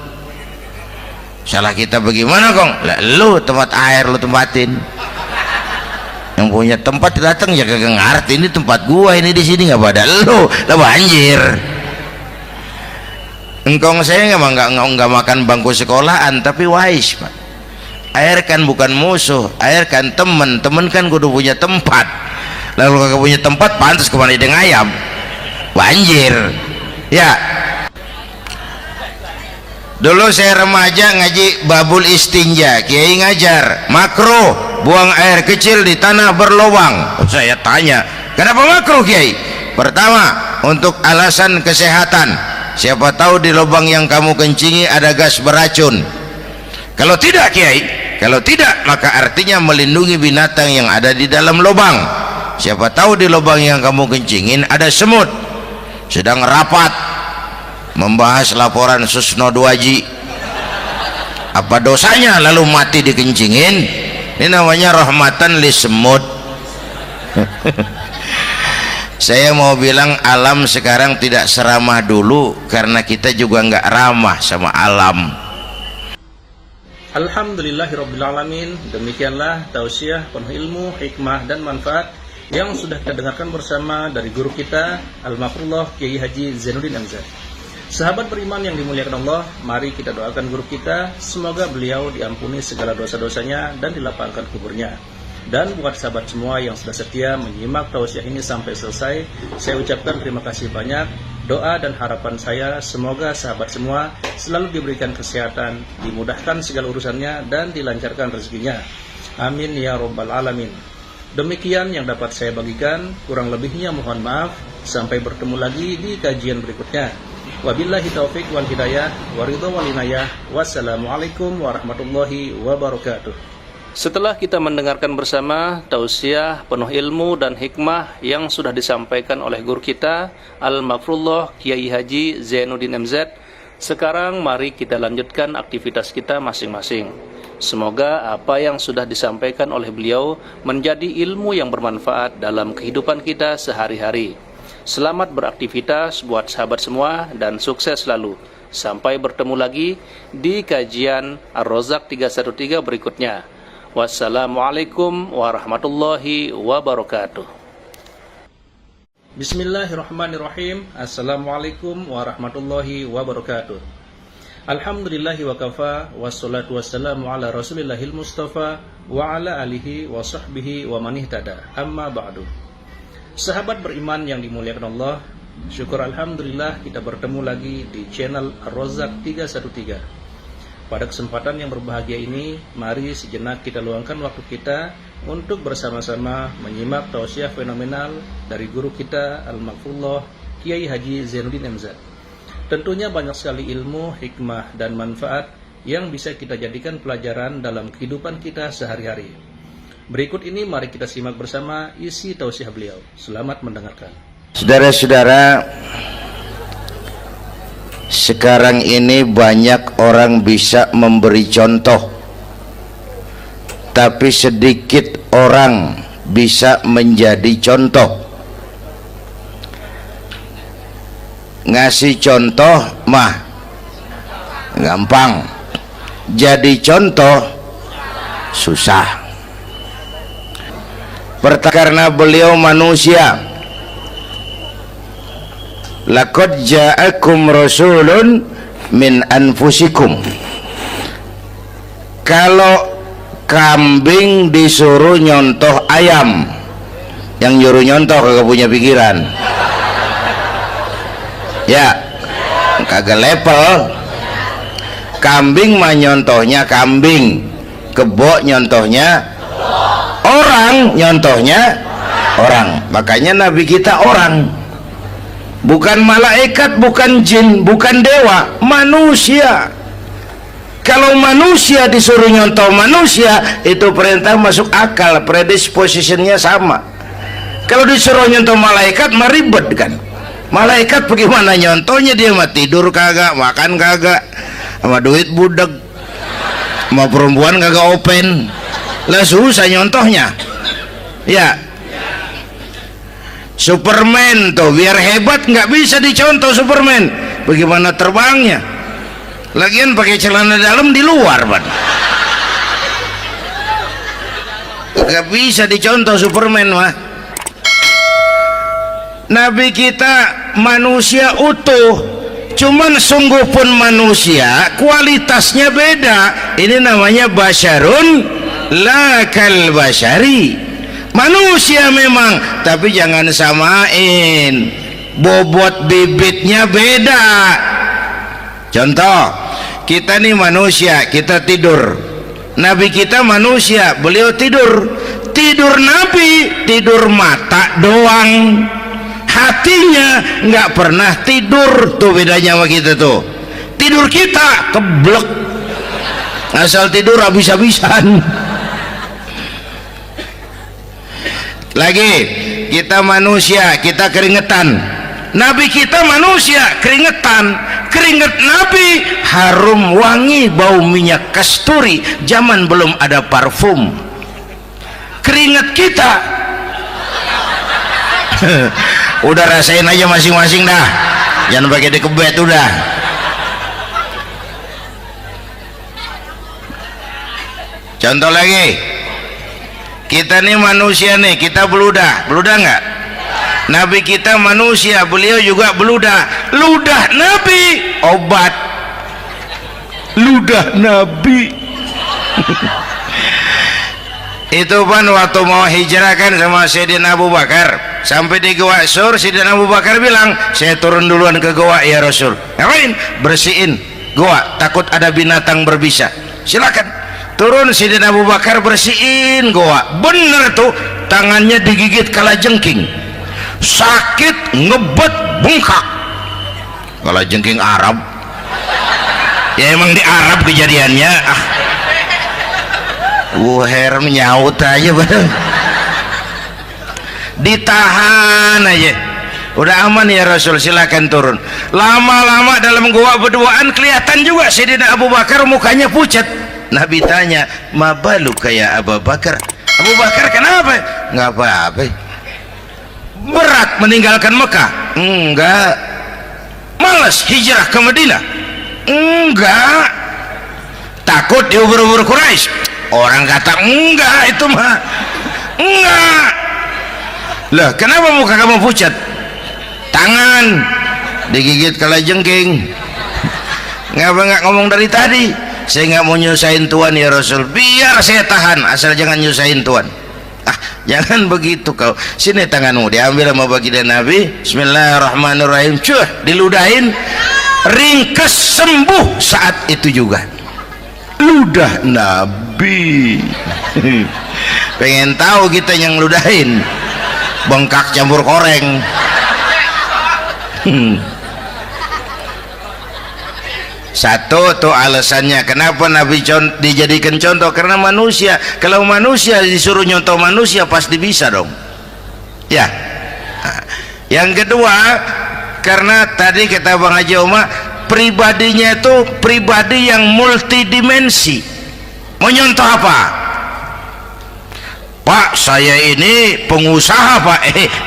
[SPEAKER 1] "Salah kita bagaimana Kong?" "Lah lo tempat air lo tempatin. Yang punya tempat datang ya kagak ngerti, ini tempat gua, ini di sini nggak pada lo, lah banjir." Engkong saya nggak makan bangku sekolahan, tapi wise Pak. Air kan bukan musuh, air kan temen kan kudu punya tempat. Lalu kagak punya tempat, pantas kemana ide ngayam, banjir ya. Dulu saya remaja ngaji babul istinja, kiai ngajar makruh buang air kecil di tanah berlubang. Saya tanya, kenapa makruh kiai? Pertama, untuk alasan kesehatan. Siapa tahu di lubang yang kamu kencingi ada gas beracun. Kalau tidak kiai, kalau tidak maka artinya melindungi binatang yang ada di dalam lubang. Siapa tahu di lubang yang kamu kencingin ada semut. Sedang rapat membahas laporan Susno 2Ji. Apa dosanya lalu mati dikencingin? Ini namanya rahmatan li semut. Saya mau bilang alam sekarang tidak seramah dulu karena kita juga nggak ramah sama alam.
[SPEAKER 2] Alhamdulillahirrabbilalamin. Demikianlah tausiah penuh ilmu, hikmah dan manfaat yang sudah kita dengarkan bersama dari guru kita Al-Mafrullah Kiai Haji Zainuddin MZ. Sahabat beriman yang dimuliakan Allah, mari kita doakan guru kita, semoga beliau diampuni segala dosa-dosanya dan dilapangkan kuburnya. Dan buat sahabat semua yang sudah setia menyimak tausiah ini sampai selesai, saya ucapkan terima kasih banyak. Doa dan harapan saya semoga sahabat semua selalu diberikan kesehatan, dimudahkan segala urusannya dan dilancarkan rezekinya. Amin ya rabbal alamin. Demikian yang dapat saya bagikan, kurang lebihnya mohon maaf. Sampai bertemu lagi di kajian berikutnya. Wabillahi taufik wal hidayah, waridho wal inayah. Wassalamualaikum warahmatullahi wabarakatuh. Setelah kita mendengarkan bersama tausiah penuh ilmu dan hikmah yang sudah disampaikan oleh guru kita Al-Mafrullah Kiai Haji Zainuddin MZ, sekarang mari kita lanjutkan aktivitas kita masing-masing. Semoga apa yang sudah disampaikan oleh beliau menjadi ilmu yang bermanfaat dalam kehidupan kita sehari-hari. Selamat beraktivitas buat sahabat semua dan sukses selalu. Sampai bertemu lagi di kajian Ar-Rozak 313 berikutnya. Wassalamualaikum warahmatullahi wabarakatuh. Bismillahirrahmanirrahim. Assalamualaikum warahmatullahi wabarakatuh. Alhamdulillahi wa kafa, wassalatu wassalamu ala rasulillahil mustafa wa ala alihi wa sahbihi wa man ihtada. Amma ba'du. Sahabat beriman yang dimuliakan Allah, syukur alhamdulillah kita bertemu lagi di channel Ar-Rozak 313. Pada kesempatan yang berbahagia ini, mari sejenak kita luangkan waktu kita untuk bersama-sama menyimak tausiah fenomenal dari guru kita Al-Mafrullah Kiai Haji Zainuddin MZ. Tentunya banyak sekali ilmu, hikmah, dan manfaat yang bisa kita jadikan pelajaran dalam kehidupan kita sehari-hari. Berikut ini mari kita simak bersama isi tausiah beliau. Selamat mendengarkan.
[SPEAKER 1] Saudara-saudara, sekarang ini banyak orang bisa memberi contoh, tapi sedikit orang bisa menjadi contoh. Ngasih contoh mah gampang, jadi contoh susah. Karena beliau manusia. Laqad ja'akum rasulun min anfusikum. kalau kambing disuruh nyontoh ayam, yang nyuruh nyontoh kagak punya pikiran. Ya, kagak level. Kambing mah nyontohnya kambing, kebo nyontohnya orang, nyontohnya orang. Makanya Nabi kita orang, bukan malaikat, bukan jin, bukan dewa, manusia. Kalau manusia disuruh nyontoh manusia, itu perintah masuk akal, predispositionnya sama. Kalau disuruh nyontoh malaikat mah ribet kan. Malaikat bagaimana nyontohnya, dia mah tidur kagak, makan kagak, sama duit budeg, sama perempuan kagak open, lah susah nyontohnya. Ya, Superman tuh biar hebat nggak bisa dicontoh Superman, bagaimana terbangnya, lagian pakai celana dalam di luar ban, nggak bisa dicontoh Superman mah. Nabi kita manusia utuh, cuman sungguh pun manusia, kualitasnya beda. Ini namanya basyarun la kal basyari, manusia memang, tapi jangan samain, bobot bibitnya beda. Contoh, kita nih manusia, kita tidur. Nabi kita manusia, beliau tidur. Tidur Nabi, tidur mata doang, hatinya nggak pernah tidur. Tuh bedanya sama kita tuh. Tidur kita keblek, asal tidur habis-habisan. Lagi, kita manusia, kita keringetan. Nabi kita manusia, keringetan. Keringet Nabi harum wangi, bau minyak kasturi, zaman belum ada parfum. Keringet kita udah rasain aja masing-masing dah, jangan pakai dikebet udah. Contoh lagi, kita nih manusia nih, kita beludah nggak? Nabi kita manusia, beliau juga beludah. Ludah Nabi obat, ludah Nabi. Itu kan waktu mau hijrah kan sama Sayyidina Abu Bakar, sampai di Gua Sur, Sayyidina Abu Bakar bilang, saya turun duluan ke gua ya Rasul. Ngapain? Bersihin gua, takut ada binatang berbisa. Silakan. Turun Sayyidina Abu Bakar bersihin gua. Bener tuh, tangannya digigit kalajengking, sakit, ngebet, bengkak. Kalajengking Arab, ya emang di Arab kejadiannya. Wuher menyaut aja bareng, ditahan aja, udah aman ya Rasul, silakan turun. Lama-lama dalam gua berduaan kelihatan juga Sayyidina Abu Bakar mukanya pucat. Nabi tanya, ma balu kayak Abu Bakar? Abu Bakar kenapa? Nggak apa-apa. Berat meninggalkan Mekah? Enggak. Malas hijrah ke Madinah? Enggak. Takut diubur-ubur Quraisy? Orang kata enggak, itu mah enggak. Lah kenapa muka kamu pucat? Tangan digigit kalajengking. Ngapa nggak ngomong dari tadi? Saya nggak mau nyusahin Tuhan ya Rasul, biar saya tahan, asal jangan nyusahin Tuhan. Jangan begitu kau. Sini tanganmu, diambil sama baginda Nabi. Bismillahirrahmanirrahim. Cuh, diludahin, ringkes, sembuh saat itu juga. Ludah Nabi. Pengen tahu kita yang ludahin, bengkak campur koreng. Satu tuh alasannya kenapa Nabi dijadikan contoh, karena manusia. Kalau manusia disuruh nyontoh manusia pasti bisa dong ya. Yang kedua, karena tadi kata Bang Haji Oma, pribadinya itu pribadi yang multidimensi. Mau nyontoh apa? Pak, saya ini pengusaha Pak.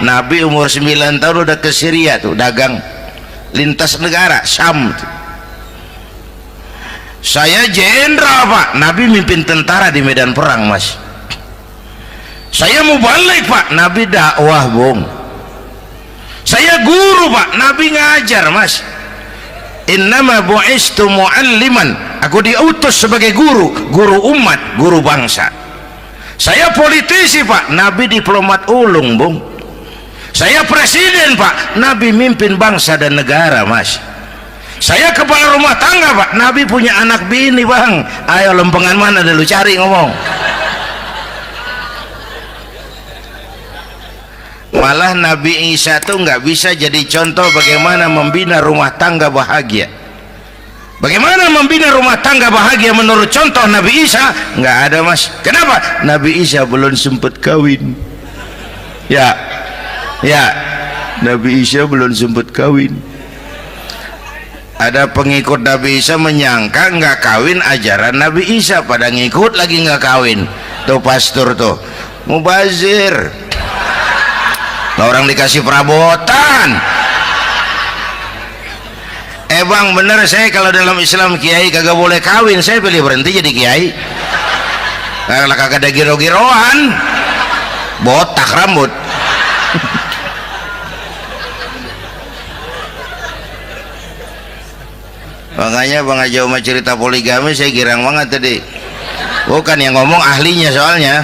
[SPEAKER 1] Nabi umur 9 tahun udah ke Syria tuh, dagang lintas negara, Syam tuh. Saya jenderal Pak, Nabi mimpin tentara di medan perang Mas. Saya mau balik Pak, Nabi dakwah Bung. Saya guru Pak, Nabi ngajar Mas. Innama bu'istu mu'alliman Aku diutus sebagai guru umat, guru bangsa. Saya politisi Pak, Nabi diplomat ulung Bung. Saya presiden Pak, Nabi mimpin bangsa dan negara Mas. Saya kepala rumah tangga Pak, Nabi punya anak bini Bang. Ayo lempengan mana dulu cari ngomong. Malah Nabi Isa tuh nggak bisa jadi contoh bagaimana membina rumah tangga bahagia. Bagaimana membina rumah tangga bahagia menurut contoh Nabi Isa? Nggak ada Mas. Kenapa? Nabi Isa belum sempat kawin. Ya, Nabi Isa belum sempat kawin. Ada pengikut Nabi Isa menyangka nggak kawin ajaran Nabi Isa, pada ngikut lagi nggak kawin. Tuh pastor tuh mubazir. Orang dikasih perabotan. Bang bener, saya kalau dalam Islam kiai kagak boleh kawin, saya pilih berhenti jadi kiai. Kalau kagak ada giro-giroan, botak rambut. Makanya Bang Haji Umar cerita poligami saya girang banget tadi. Bukan yang ngomong ahlinya soalnya.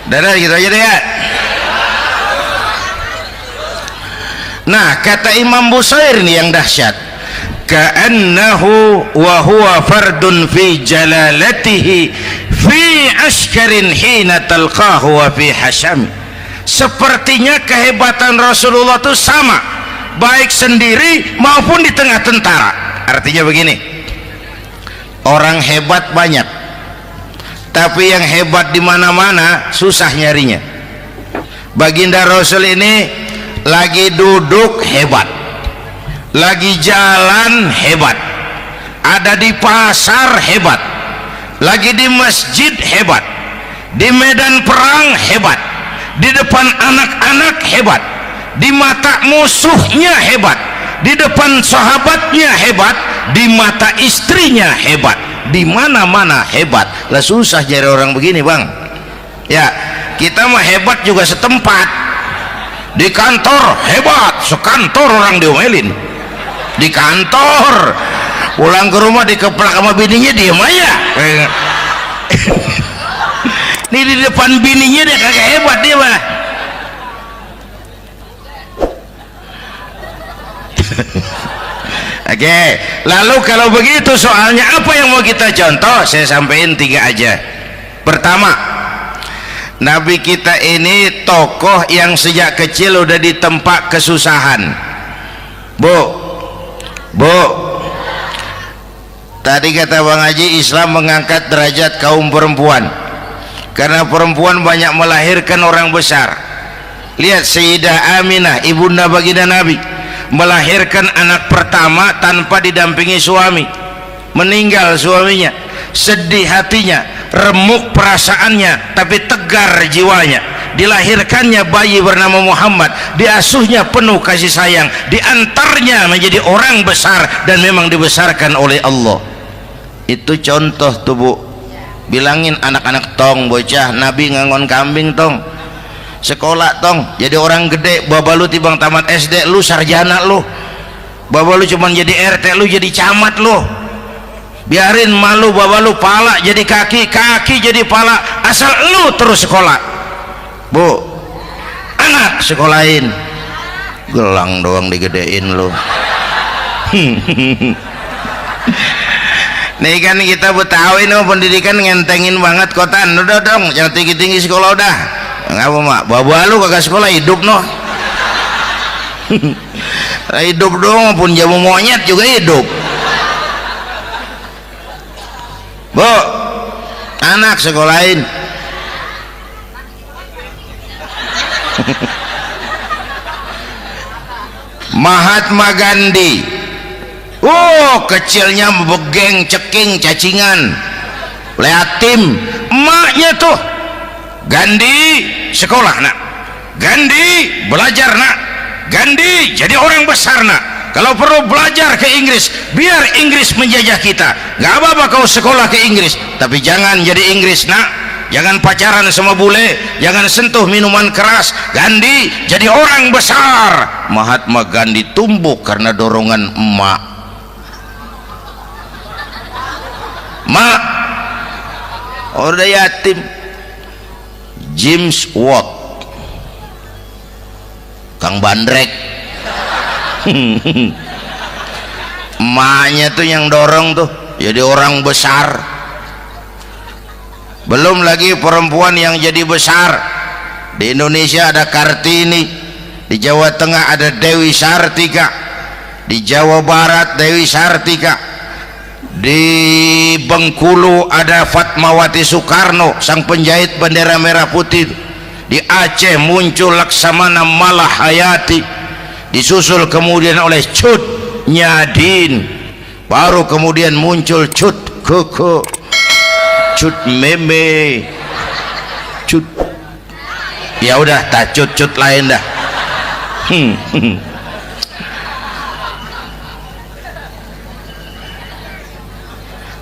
[SPEAKER 1] Dadah gitu aja deh ya. Nah kata Imam Busair nih yang dahsyat, ka'annahu wa huwa fardun fi jalalatihi fi ashkarin hina talqahu wa fi hasham. Sepertinya kehebatan Rasulullah itu sama baik sendiri maupun di tengah tentara. Artinya begini, orang hebat banyak, tapi yang hebat di mana-mana susah nyarinya. Baginda Rasul ini lagi duduk hebat, lagi jalan hebat, ada di pasar hebat, lagi di masjid hebat, di medan perang hebat, di depan anak-anak hebat, di mata musuhnya hebat, di depan sahabatnya hebat, di mata istrinya hebat, di mana-mana hebat. Lah susah cari orang begini Bang. Ya kita mah hebat juga setempat. Di kantor hebat, sekantor orang diomelin. Di kantor, pulang ke rumah dikeplak sama bininya diem aja. Nih di depan bininya dia kagak hebat dia mah. Oke, lalu kalau begitu soalnya apa yang mau kita contoh? Saya sampaikan 3 aja. Pertama, Nabi kita ini tokoh yang sejak kecil udah ditempa kesusahan. Bu, tadi kata Bang Haji, Islam mengangkat derajat kaum perempuan karena perempuan banyak melahirkan orang besar. Lihat Sayyidah Aminah, ibunda baginda Nabi, melahirkan anak pertama tanpa didampingi suami. Meninggal suaminya, sedih hatinya, remuk perasaannya, tapi tegar jiwanya. Dilahirkannya bayi bernama Muhammad, diasuhnya penuh kasih sayang, diantarnya menjadi orang besar dan memang dibesarkan oleh Allah. Itu contoh tuh Bu. Bilangin anak-anak tong, bocah Nabi ngangon kambing tong, sekolah tong, jadi orang gede. Baba lu tibang tamat SD, lu sarjana lu. Baba lu cuman jadi RT, lu jadi camat lu. Biarin malu baba lu pala jadi kaki, kaki jadi pala, asal lu terus sekolah. Bu, anak sekolahin, gelang doang digedein lu. Nih kan kita Betawi nih pendidikan ngentengin banget kotaan. Udah dong jangan tinggi-tinggi sekolah udah. Ngapa mak, baba lu kagak sekolah hidup noh. Hidup dong pun jamu monyet juga hidup. Bu, anak sekolahin. Mahatma Gandhi, kecilnya begeng, ceking, cacingan, liatim. Emaknya tuh, Gandhi sekolah nak, Gandhi belajar nak, Gandhi jadi orang besar nak. Kalau perlu belajar ke Inggris, biar Inggris menjajah kita. Gak apa-apa kau sekolah ke Inggris, tapi jangan jadi Inggris nak, jangan pacaran sama bule, jangan sentuh minuman keras. Gandhi jadi orang besar. Mahatma Gandhi tumbuh karena dorongan emak. Mak udah yatim. James Watt, Kang Bandrek, emaknya tuh yang dorong tuh jadi orang besar. Belum lagi perempuan yang jadi besar. Di Indonesia ada Kartini, di Jawa Tengah ada Dewi Sartika, di Jawa Barat Dewi Sartika, di Bengkulu ada Fatmawati Soekarno, sang penjahit bendera merah putih. Di Aceh muncul Laksamana Malahayati, disusul kemudian oleh Cut Nyadin, baru kemudian muncul Cut Koko, Cut Meme, Cut, ya udah tak cut lain dah.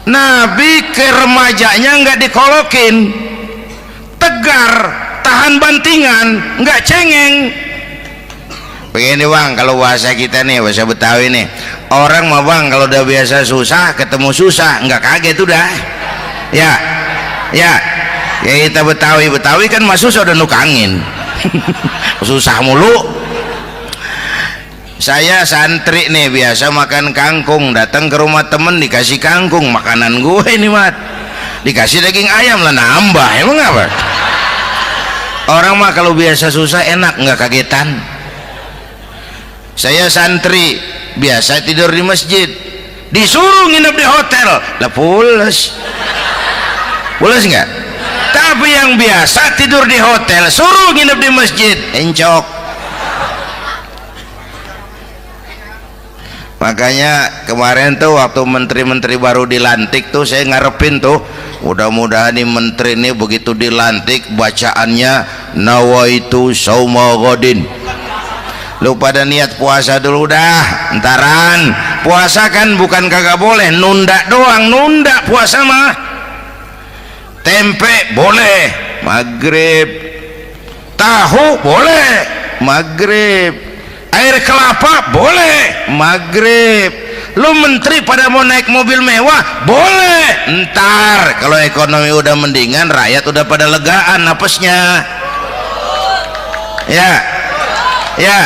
[SPEAKER 1] Nabi ke remajanya nggak dikolokin, tegar, tahan bantingan, nggak cengeng. Begini bang, kalau bahasa kita nih, bahasa Betawi nih, orang mah bang kalau udah biasa susah ketemu susah nggak kaget udah. Ya kita Betawi kan mah susah udah nukangin. Susah mulu. Saya santri nih biasa makan kangkung, datang ke rumah temen dikasih kangkung, makanan gue ini mat, dikasih daging ayam lah nambah, emang apa? Orang mah kalau biasa susah enak nggak kagetan. Saya santri biasa tidur di masjid, disuruh nginep di hotel lah pules nggak? Tapi yang biasa tidur di hotel suruh nginep di masjid encok. Makanya kemarin tuh waktu menteri-menteri baru dilantik tuh saya ngarepin tuh mudah-mudahan nih menteri ini begitu dilantik bacaannya nawaitu sauma ghadin. Lu pada niat puasa dulu dah, entaran. Puasa kan bukan kagak boleh, nunda doang, nunda puasa mah. Tempe boleh maghrib, tahu boleh maghrib, air kelapa boleh maghrib. Lu menteri pada mau naik mobil mewah boleh, ntar kalau ekonomi udah mendingan, rakyat udah pada legaan napasnya. Ya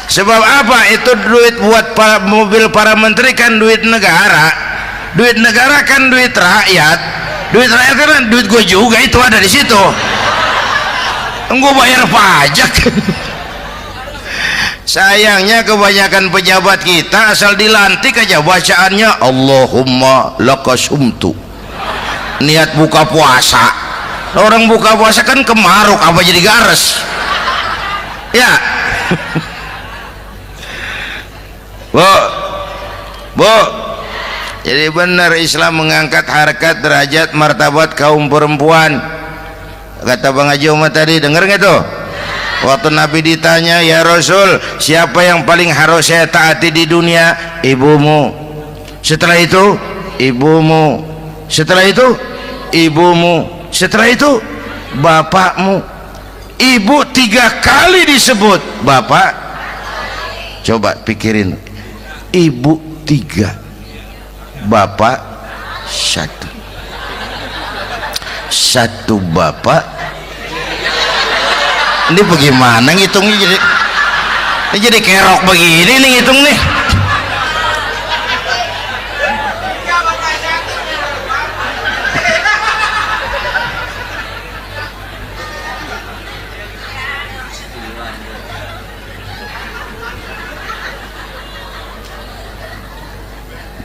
[SPEAKER 1] sebab apa? Itu duit buat mobil para menteri kan duit negara. Duit negara kan duit rakyat. Duit rakyat kan duit gue juga, itu ada di situ. Gue bayar pajak. Sayangnya kebanyakan pejabat kita asal dilantik aja bacaannya Allahumma lakasumtu, niat buka puasa. Orang buka puasa kan kemaruk apa jadi gares ya. Bu, jadi benar Islam mengangkat harkat, derajat, martabat kaum perempuan. Kata Bang Haji Umar tadi, denger nggak tuh? Waktu Nabi ditanya, ya Rasul, siapa yang paling harus saya taati di dunia? Ibumu. Setelah itu ibumu. Setelah itu ibumu. Setelah itu bapakmu. Ibu 3 kali disebut, bapak coba pikirin, ibu 3, bapak 1 bapak. Ini bagaimana ngitungnya? Jadi kerok begini nih ngitung nih.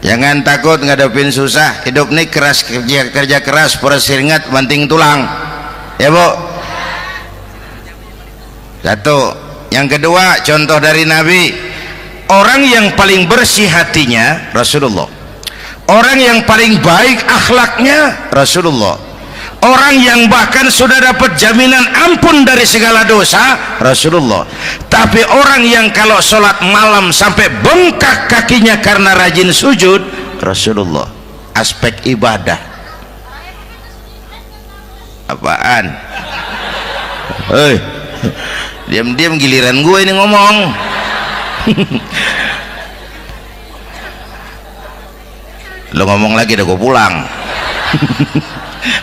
[SPEAKER 1] Jangan takut ngadepin susah. Hidup nih keras, kerja keras, peres keringat, banting tulang. Ya Bu. Satu. Yang kedua, contoh dari Nabi, orang yang paling bersih hatinya Rasulullah, orang yang paling baik akhlaknya Rasulullah, orang yang bahkan sudah dapat jaminan ampun dari segala dosa Rasulullah. Tapi orang yang kalau sholat malam sampai bengkak kakinya karena rajin sujud Rasulullah. Aspek ibadah. Apaan? Hei, diam-diam giliran gue ini ngomong. Lo ngomong lagi dah gue pulang.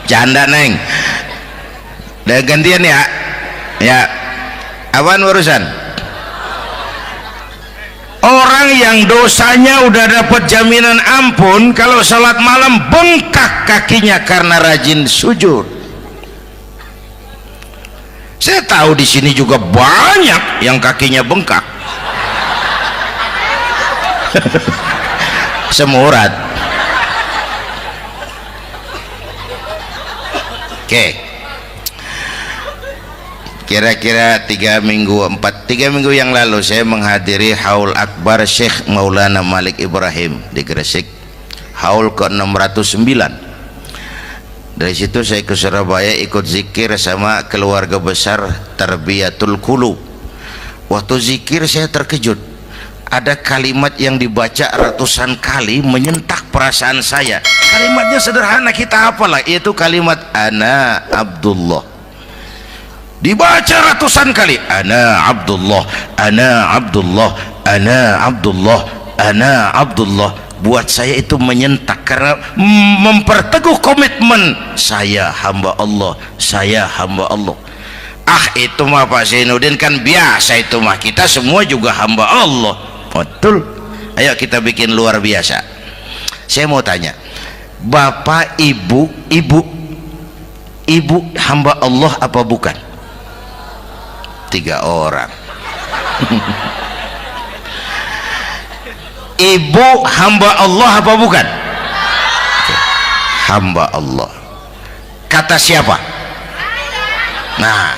[SPEAKER 1] Canda neng. Udah gantian ya. Ya. Apaan urusan? Orang yang dosanya udah dapat jaminan ampun, kalau salat malam bengkak kakinya karena rajin sujud. Saya tahu di sini juga banyak yang kakinya bengkak. Semurat. Oke. Kira-kira 3 minggu yang lalu saya menghadiri haul akbar Syekh Maulana Malik Ibrahim di Gresik, haul ke 609. Dari situ saya ke Surabaya ikut zikir sama keluarga besar Tarbiyatul Qulub. Waktu zikir saya terkejut, ada kalimat yang dibaca ratusan kali menyentak perasaan saya. Kalimatnya sederhana, kita hafalah, yaitu kalimat ana Abdullah. Dibaca ratusan kali, ana Abdullah, ana Abdullah, ana Abdullah, ana Abdullah. Buat saya itu menyentak karena memperteguh komitmen, saya hamba Allah, saya hamba Allah. Ah, itu mah Pak Zainuddin kan biasa, itu mah kita semua juga hamba Allah. Betul. Ayo kita bikin luar biasa. Saya mau tanya, Bapak, Ibu hamba Allah apa bukan? 3 orang. Ibu hamba Allah apa bukan? Hamba Allah. Kata siapa? Nah,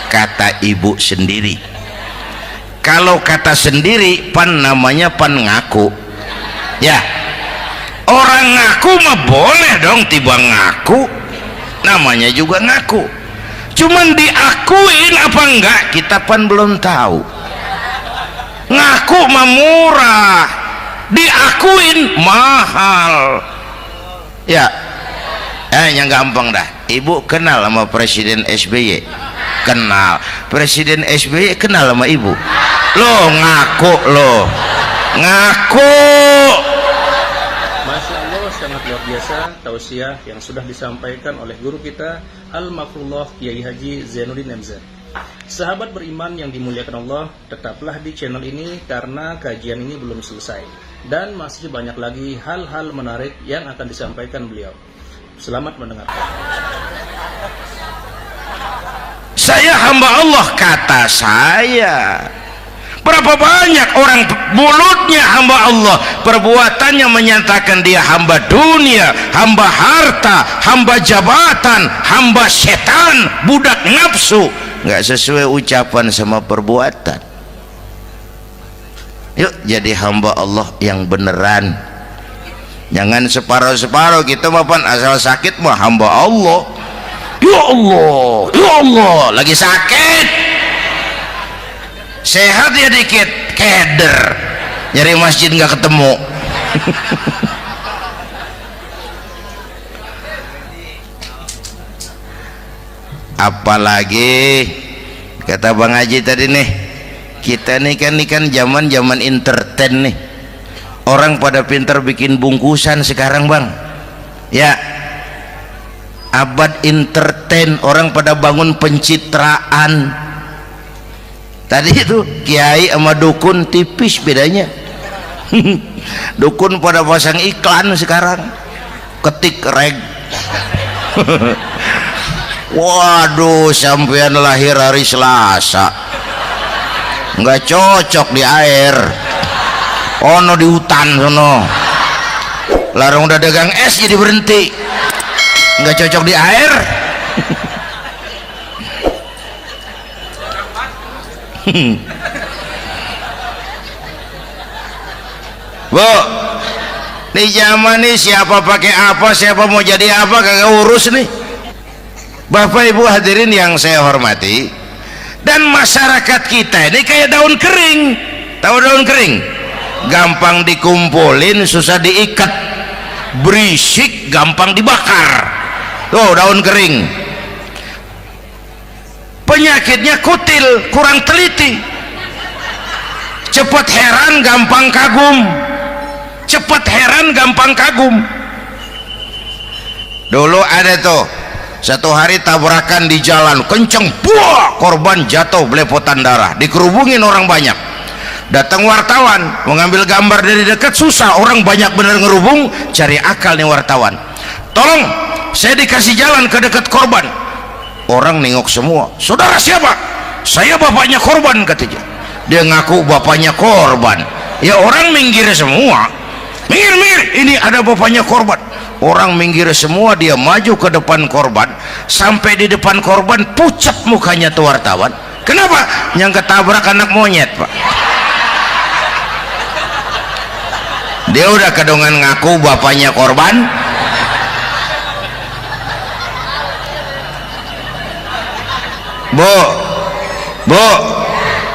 [SPEAKER 1] kata ibu sendiri. Kalau kata sendiri pan namanya pan ngaku. Ya, orang ngaku mah boleh dong, tiba ngaku namanya juga ngaku. Cuman diakuin apa enggak kita pan belum tahu. Ngaku mah murah, diakuin mahal. Ya, yang gampang dah. Ibu kenal sama Presiden SBY? Kenal. Presiden SBY kenal sama ibu? Lo ngaku, lo ngaku.
[SPEAKER 2] Masya Allah, sangat luar biasa tausiah yang sudah disampaikan oleh guru kita Al-Makrullah Kiai Haji Zainuddin MZ. Sahabat beriman yang dimuliakan Allah, tetaplah di channel ini karena kajian ini belum selesai dan masih banyak lagi hal-hal menarik yang akan disampaikan beliau. Selamat mendengarkan.
[SPEAKER 1] Saya hamba Allah, kata saya. Berapa banyak orang mulutnya hamba Allah, perbuatannya menyatakan dia hamba dunia, hamba harta, hamba jabatan, hamba setan, budak nafsu. Nggak sesuai ucapan sama perbuatan. Yuk jadi hamba Allah yang beneran. Jangan separuh-separuh, kita mapan asal sakit mah hamba Allah. Ya Allah, ya Allah, lagi sakit. Sehat ya dikit, keder, nyari masjid nggak ketemu. Apalagi kata Bang Haji tadi nih, kita nih kan zaman entertain nih, orang pada pintar bikin bungkusan sekarang Bang. Ya, abad entertain, orang pada bangun pencitraan. Tadi itu kiai sama dukun tipis bedanya. Dukun pada pasang iklan sekarang, ketik reg. Waduh, sampean lahir hari Selasa, nggak cocok di air, ono di hutan sono. Larang udah dagang es jadi berhenti, nggak cocok di air. Bu, di zaman ini siapa pakai apa, siapa mau jadi apa kagak urus nih. Bapak Ibu hadirin yang saya hormati, dan masyarakat kita ini kayak daun kering. Tahu daun kering? Gampang dikumpulin, susah diikat, berisik, gampang dibakar. Tuh daun kering. penyakitnya kutil, kurang teliti, cepat heran gampang kagum, cepat heran gampang kagum. Dulu ada tuh satu hari tabrakan di jalan kenceng, buah, korban jatuh belepotan darah, dikerubungin orang banyak. Datang wartawan mengambil gambar dari dekat, susah, orang banyak bener ngerubung. Cari akal nih wartawan, tolong saya dikasih jalan ke dekat korban. Orang nengok semua, saudara siapa? Saya bapaknya korban, katanya. Dia ngaku bapaknya korban. Ya orang minggir semua, minggir, ini ada bapaknya korban. Orang minggir semua, dia maju ke depan korban. Sampai di depan korban pucat mukanya tuh wartawan. Kenapa? Yang ketabrak anak monyet, Pak. Dia udah kedongan ngaku bapaknya korban. Bu,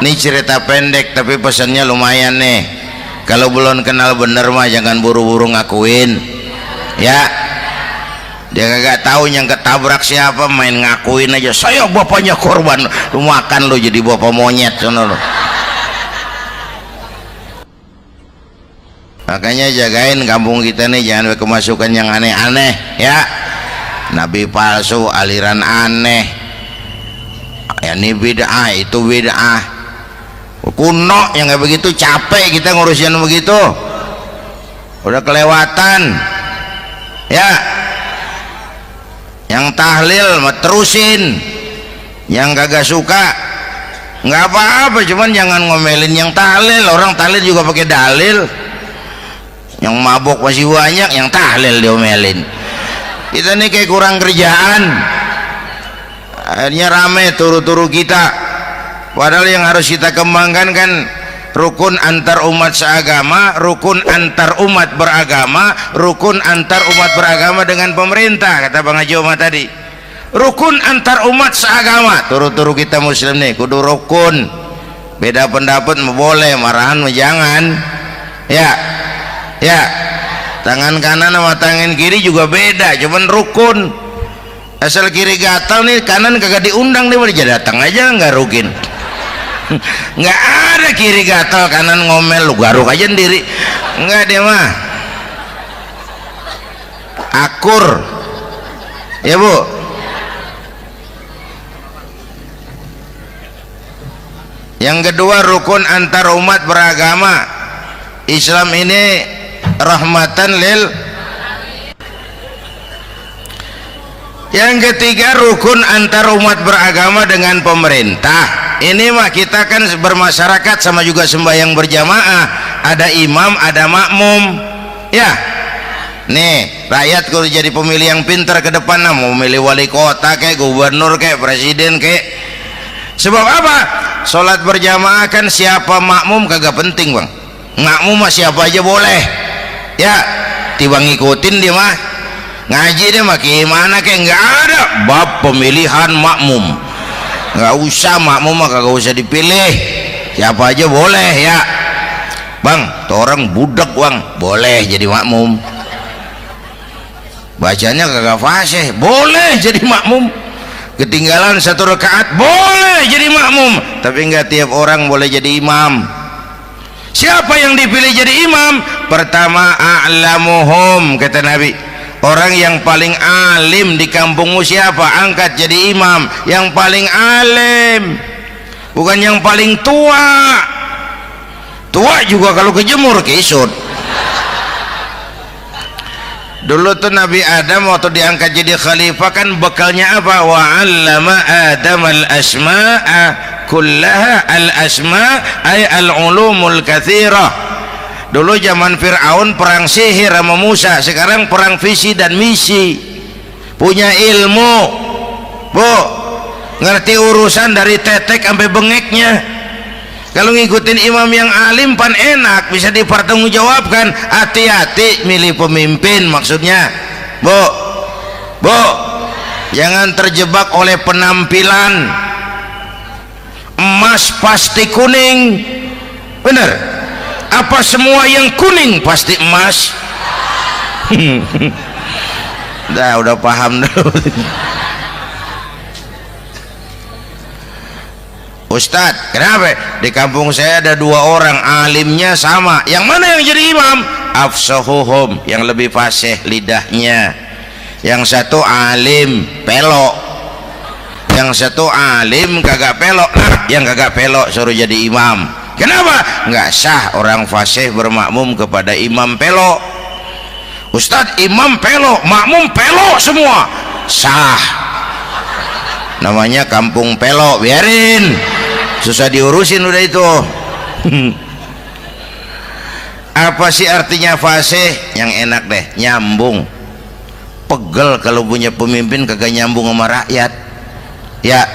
[SPEAKER 1] ini cerita pendek tapi pesannya lumayan nih. Kalau belum kenal bener mah jangan buru-buru ngakuin. Ya, dia kagak tahu yang ketabrak siapa, main ngakuin aja saya bapaknya korban. Lu makan lu jadi bapak monyet sono lu. Makanya jagain kampung kita nih, jangan kemasukan yang aneh-aneh ya. Nabi palsu, aliran aneh, ya ini bid'ah, itu bid'ah kuno yang kayak begitu. Capek kita ngurusin begitu, udah kelewatan ya. Yang tahlil mah terusin, yang kagak suka nggak apa-apa, cuman jangan ngomelin yang tahlil. Orang tahlil juga pakai dalil. Yang mabok masih banyak, yang tahlil diomelin. Kita nih kayak kurang kerjaan, akhirnya rame turu-turu kita. Padahal yang harus kita kembangkan kan rukun antar umat seagama, rukun antar umat beragama, rukun antar umat beragama dengan pemerintah, kata Bang Haji Omar tadi. Rukun antar umat seagama, turu-turu kita muslim nih kudu rukun. Beda pendapat boleh, marahan jangan ya. Ya, tangan kanan sama tangan kiri juga beda, cuman rukun. Asal kiri gatal nih, kanan kagak diundang, dia boleh datang aja nggak rukin. Nggak ada kiri gatal kanan ngomel, lu garuk aja sendiri. Nggak, dia mah akur ya Bu. Yang kedua, rukun antar umat beragama. Islam ini rahmatan lil. Yang ketiga, rukun antar umat beragama dengan pemerintah. Ini mah kita kan bermasyarakat sama juga sembahyang berjamaah, ada imam ada makmum ya. Nih rakyat kalau jadi pemilih yang pintar ke depan, nah, mau milih wali kota kayak gubernur kayak presiden kayak. Sebab apa? Sholat berjamaah kan siapa makmum kagak penting Bang. Makmum mah siapa aja boleh ya, tiba ngikutin dia mah. Ngaji dia mah gimana kayak nggak ada bab pemilihan makmum, nggak usah. Makmum mah kagak usah dipilih, siapa aja boleh ya Bang. Tuh orang budak Bang, boleh jadi makmum. Bacanya kagak fasih, boleh jadi makmum. Ketinggalan satu rakaat, boleh jadi makmum. Tapi nggak tiap orang boleh jadi imam. Siapa yang dipilih jadi imam? Pertama, a'lamuhum, kata Nabi. Orang yang paling alim di kampungmu siapa? Angkat jadi imam. Yang paling alim, bukan yang paling tua. Tua juga kalau kejemur kisut. Dulu tuh Nabi Adam waktu diangkat jadi khalifah kan bekalnya apa? Wa 'allama Adam al-asma'a kullaha. Al-asma' ay al-ulumul katsirah. Dulu zaman Fir'aun perang sihir sama Musa, sekarang perang visi dan misi. Punya ilmu Bu, ngerti urusan dari tetek sampai bengeknya. Kalau ngikutin imam yang alim pan enak, bisa dipertanggungjawabkan. Hati-hati milih pemimpin, maksudnya Bu, jangan terjebak oleh penampilan. Emas pasti kuning, bener? Apa semua yang kuning pasti emas? Udah paham dulu. Ustadz, kenapa? Di kampung saya ada 2 orang, alimnya sama. Yang mana yang jadi imam? Afsahuhum, yang lebih fasih lidahnya. Yang satu alim pelok, yang satu alim kagak pelok. Nah, yang kagak pelok suruh jadi imam. Kenapa? Nggak sah orang fasih bermakmum kepada imam pelok. Ustadz, imam pelok, makmum pelok semua. Sah. Namanya kampung pelok, biarin. Susah diurusin udah itu. Apa sih artinya fasih? Yang enak deh, nyambung. Pegel kalau punya pemimpin kagak nyambung sama rakyat. Ya,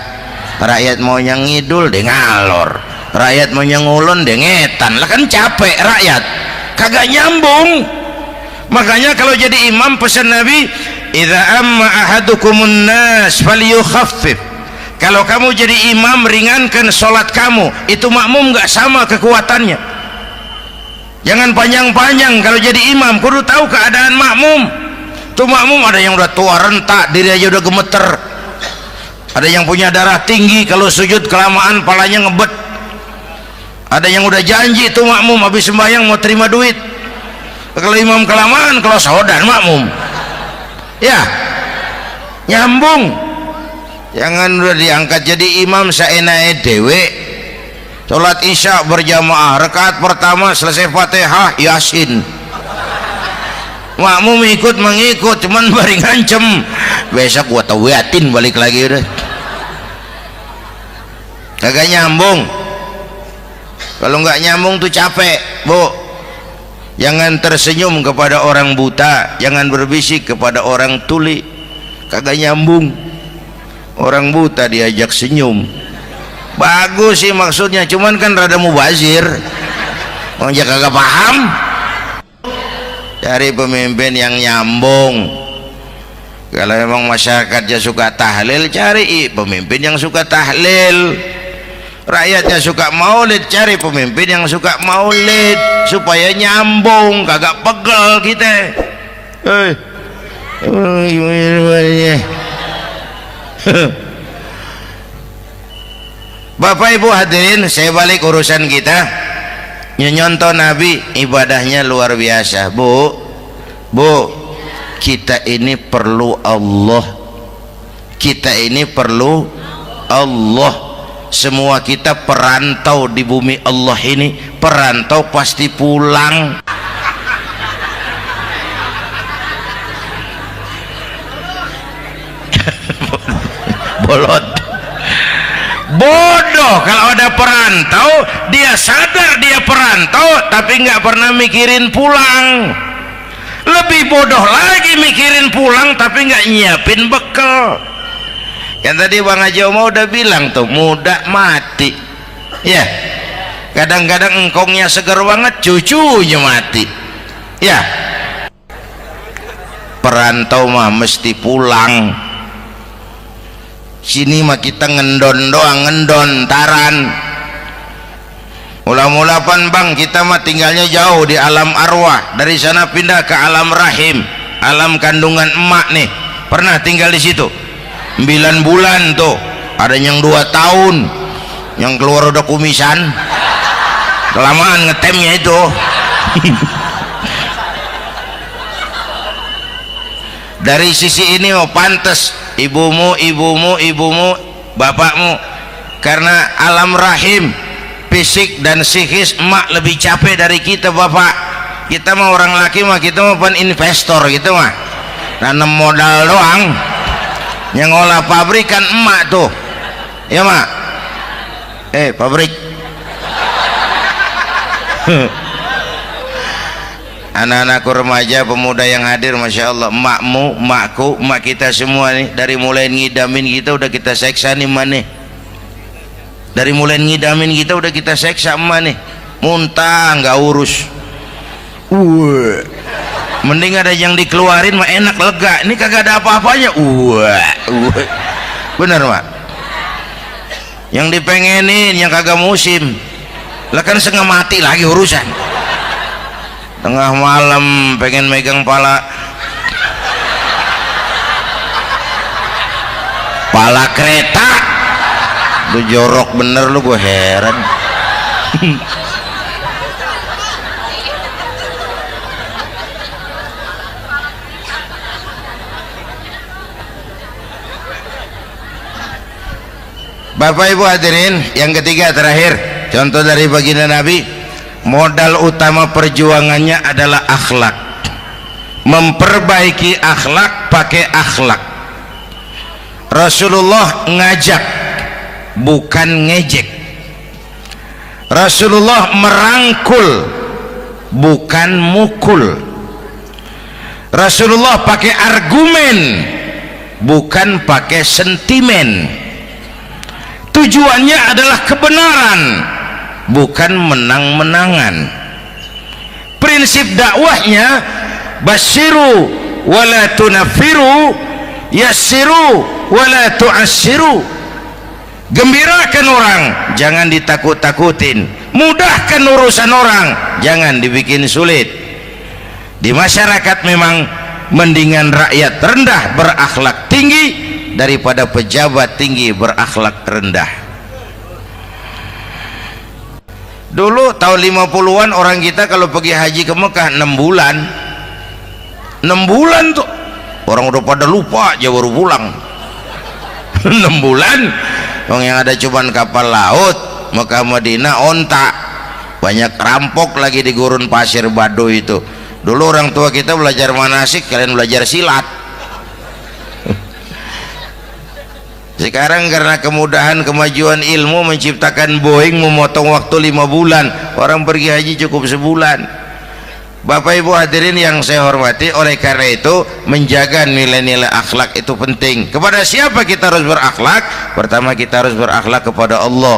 [SPEAKER 1] rakyat mau yang ngidul deh ngalor, rakyat mau yang ngulon deh ngetan. Lah kan capek rakyat, kagak nyambung. Makanya kalau jadi imam pesan Nabi, idza amma ahadukumun nas falyukhaffif. Kalau kamu jadi imam, ringankan sholat kamu. Itu makmum gak sama kekuatannya. Jangan panjang-panjang kalau jadi imam, kudu tahu keadaan makmum. Tuh makmum ada yang udah tua rentak, diri aja udah gemeter. Ada yang punya darah tinggi, kalau sujud kelamaan palanya ngebet. Ada yang udah janji tuh makmum habis sembahyang mau terima duit. Kalau imam kelamaan, kalau saudan makmum. Ya, nyambung. Jangan udah diangkat jadi imam seenake dewe. Sholat isya berjamaah, rakaat pertama selesai Fatihah Yasin. Makmum ikut mengikut, cuman bari ngancem. Besok gua tawiatin balik lagi udah. Kagak nyambung. Kalau nggak nyambung tuh capek, Bu. Jangan tersenyum kepada orang buta, jangan berbisik kepada orang tuli. Kagak nyambung. Orang buta diajak senyum, bagus sih maksudnya, cuman kan rada mubazir. Orang kagak paham. Cari pemimpin yang nyambung. Kalau memang masyarakatnya suka tahlil, cari pemimpin yang suka tahlil. Rakyatnya suka maulid, cari pemimpin yang suka maulid, supaya nyambung, kagak pegel kita. Bapak Ibu hadirin, saya balik urusan kita. Nyontoh Nabi ibadahnya luar biasa. Bu, kita ini perlu Allah. Kita ini perlu Allah. Semua kita perantau di bumi Allah ini. Perantau pasti pulang. Bolot, bodoh kalau ada perantau, dia sadar dia perantau tapi nggak pernah mikirin pulang. Lebih bodoh lagi mikirin pulang tapi nggak nyiapin bekal. Kan tadi Bang Haji Omar udah bilang tuh, muda mati ya. Kadang-kadang engkongnya seger banget, cucunya mati ya. Perantau mah mesti pulang. Sini mah kita ngendon doang, ngendon taran. Mula-mula pan Bang, kita mah tinggalnya jauh di alam arwah. Dari sana pindah ke alam rahim, alam kandungan emak nih. Pernah tinggal di situ 9 bulan tuh. Ada yang 2 tahun, yang keluar udah kumisan. Kelamaan ngetemnya itu. Dari sisi ini oh pantes ibumu, bapakmu, karena alam rahim, fisik dan psikis emak lebih capek dari kita bapak. Kita mah orang laki mah, kita mah pan investor gitu mah, nanam modal doang. Yang ngolah pabrik kan emak tuh ya mak. Pabrik. Anak-anakku remaja, pemuda yang hadir, Masya Allah, emakmu, emakku, emak kita semua nih, dari mulai ngidamin kita udah kita seksa nih emak nih. Dari mulai ngidamin kita udah kita seksa emak nih. Muntah nggak urus. Mending ada yang dikeluarin mah enak, lega. Ini kagak ada apa-apanya. Bener mak. Yang dipengenin yang kagak musim. Lah kan setengah mati lagi urusan. Tengah malam pengen megang pala kereta, Lu jorok bener lu, gue heran. Bapak Ibu hadirin, yang ketiga terakhir, contoh dari baginda Nabi, modal utama perjuangannya adalah akhlak. Memperbaiki akhlak, pakai akhlak. Rasulullah ngajak, bukan ngejek. Rasulullah merangkul, bukan mukul. Rasulullah pakai argumen, bukan pakai sentimen. Tujuannya adalah kebenaran, bukan menang-menangan. Prinsip dakwahnya basyiru wala tunaffiru, yassiru wala tu'assiru. Gembirakan orang, jangan ditakut-takutin. Mudahkan urusan orang, jangan dibikin sulit. Di masyarakat memang mendingan rakyat rendah berakhlak tinggi daripada pejabat tinggi berakhlak rendah. Dulu tahun 50-an orang kita kalau pergi haji ke Mekah 6 bulan. 6 bulan tuh orang udah pada lupa aja baru pulang. 6 bulan yang ada cuman kapal laut. Mekah Madinah onta, banyak rampok lagi di gurun pasir Baduy itu. Dulu orang tua kita belajar manasik, kalian belajar silat. Sekarang karena kemudahan kemajuan ilmu menciptakan Boeing memotong waktu 5 bulan, orang pergi haji cukup sebulan. Bapak Ibu hadirin yang saya hormati, oleh karena itu menjaga nilai-nilai akhlak itu penting. Kepada siapa kita harus berakhlak? Pertama, kita harus berakhlak kepada Allah.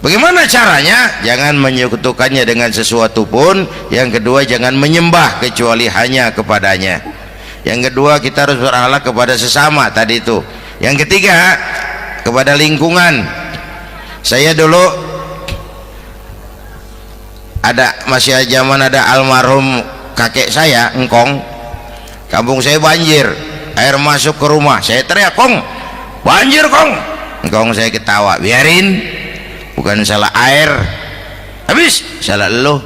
[SPEAKER 1] Bagaimana caranya? Jangan menyekutukannya dengan sesuatu pun. Yang kedua, jangan menyembah kecuali hanya kepadanya. Yang kedua, kita harus berakhlak kepada sesama tadi itu. Yang ketiga, kepada lingkungan. Saya dulu masih zaman ada almarhum kakek saya, engkong. Kampung saya banjir, air masuk ke rumah. Saya teriak, "Kong, banjir, Kong." Engkong saya ketawa, "Biarin, bukan salah air." Habis, salah lu.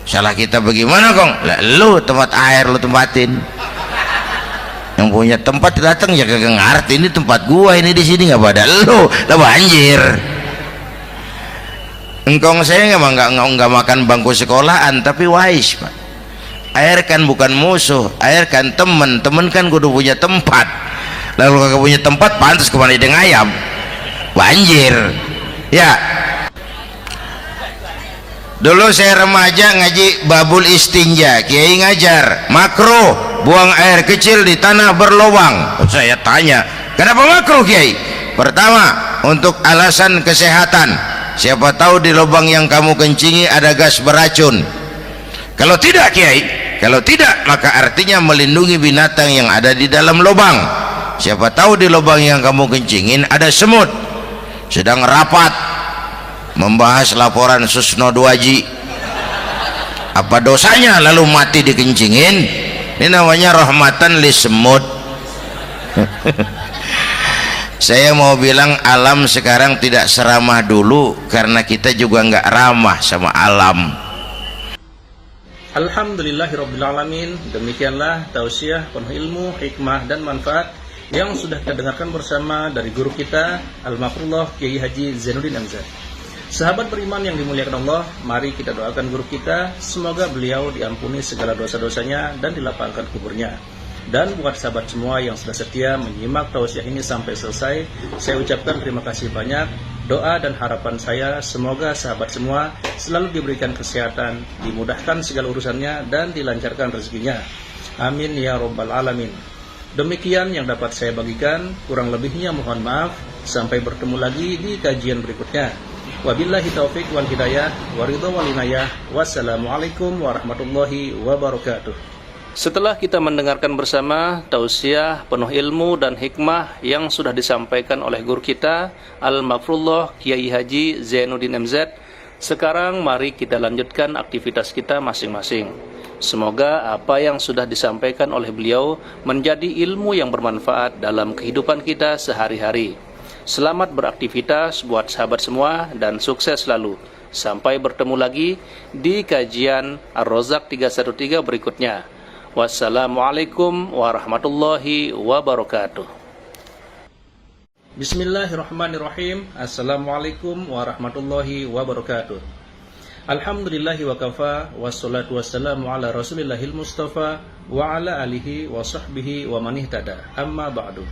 [SPEAKER 1] Salah kita bagaimana, Kong? Lah lu tempat air lu tempatin. Yang punya tempat datang ya kagak ngerti, ini tempat gua, ini di sini nggak pada lu, lah banjir. Engkong saya nggak makan bangku sekolahan, tapi wise, Pak. Air kan bukan musuh, air kan temen kan kudu punya tempat. Lalu kagak punya tempat, pantas kemana dengan ayam, banjir. Ya, dulu saya remaja ngaji babul istinja, kiai ngajar makruh buang air kecil di tanah berlubang. Saya tanya, kenapa makruh, Kiai? Pertama, untuk alasan kesehatan. Siapa tahu di lubang yang kamu kencingi ada gas beracun. Kalau tidak, Kiai, kalau tidak, maka artinya melindungi binatang yang ada di dalam lubang. Siapa tahu di lubang yang kamu kencingin ada semut sedang rapat membahas laporan Susno Duaji. Apa dosanya lalu mati dikencingin? Ini namanya rahmatan li semut. Saya mau bilang alam sekarang tidak seramah dulu karena kita juga nggak ramah sama alam.
[SPEAKER 2] Alhamdulillahirrabbilalamin. Demikianlah tausiah penuh ilmu, hikmah dan manfaat yang sudah kita dengarkan bersama dari guru kita Al-Mafrullah Kiai Haji Zainuddin Amzad. Sahabat beriman yang dimuliakan Allah, mari kita doakan guru kita, semoga beliau diampuni segala dosa-dosanya dan dilapangkan kuburnya. Dan buat sahabat semua yang sudah setia menyimak tausiah ini sampai selesai, saya ucapkan terima kasih banyak. Doa dan harapan saya semoga sahabat semua selalu diberikan kesehatan, dimudahkan segala urusannya dan dilancarkan rezekinya. Amin ya rabbal alamin. Demikian yang dapat saya bagikan, kurang lebihnya mohon maaf. Sampai bertemu lagi di kajian berikutnya. Wabillahi taufik wal hidayah, waridho wal inayah. Wassalamualaikum warahmatullahi wabarakatuh. Setelah kita mendengarkan bersama tausiah penuh ilmu dan hikmah yang sudah disampaikan oleh guru kita Al-Mafrullah Kiai Haji Zainuddin MZ, sekarang mari kita lanjutkan aktivitas kita masing-masing. Semoga apa yang sudah disampaikan oleh beliau menjadi ilmu yang bermanfaat dalam kehidupan kita sehari-hari. Selamat beraktivitas buat sahabat semua dan sukses selalu. Sampai bertemu lagi di kajian Ar-Razzaq 313 berikutnya. Wassalamualaikum warahmatullahi wabarakatuh. Bismillahirrahmanirrahim. Assalamualaikum warahmatullahi wabarakatuh. Alhamdulillahi wa kafa, wassalatu wassalamu ala rasulillahil mustafa wa ala alihi wa sahbihi wa man ihtada. Amma ba'du.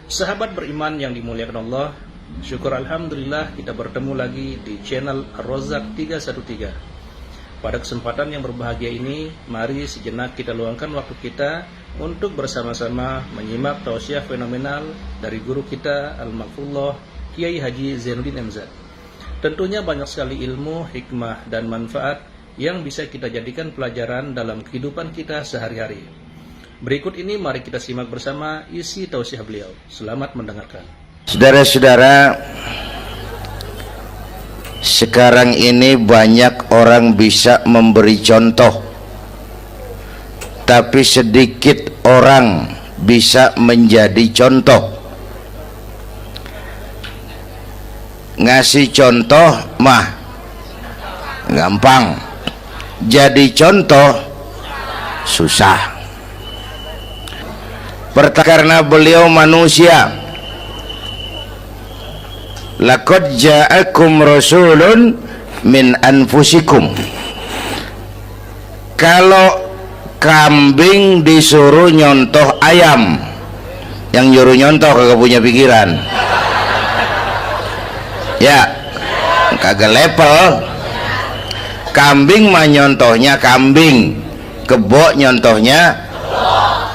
[SPEAKER 2] Sahabat beriman yang dimuliakan Allah, syukur alhamdulillah kita bertemu lagi di channel Ar-Razzaq 313. Pada kesempatan yang berbahagia ini, mari sejenak kita luangkan waktu kita untuk bersama-sama menyimak tausiah fenomenal dari guru kita Al-Maqfullah Kiai Haji Zainuddin MZ. Tentunya banyak sekali ilmu, hikmah, dan manfaat yang bisa kita jadikan pelajaran dalam kehidupan kita sehari-hari. Berikut ini mari kita simak bersama isi tausiah beliau. Selamat mendengarkan.
[SPEAKER 1] Saudara-saudara, sekarang ini banyak orang bisa memberi contoh, tapi sedikit orang bisa menjadi contoh. Ngasih contoh mah gampang, jadi contoh susah. Karena beliau manusia. Laqad ja'akum rasulun min anfusikum. Kalau kambing disuruh nyontoh ayam, yang nyuruh nyontoh kagak punya pikiran. Ya, kagak level. Kambing mah nyontohnya kambing, kebo nyontohnya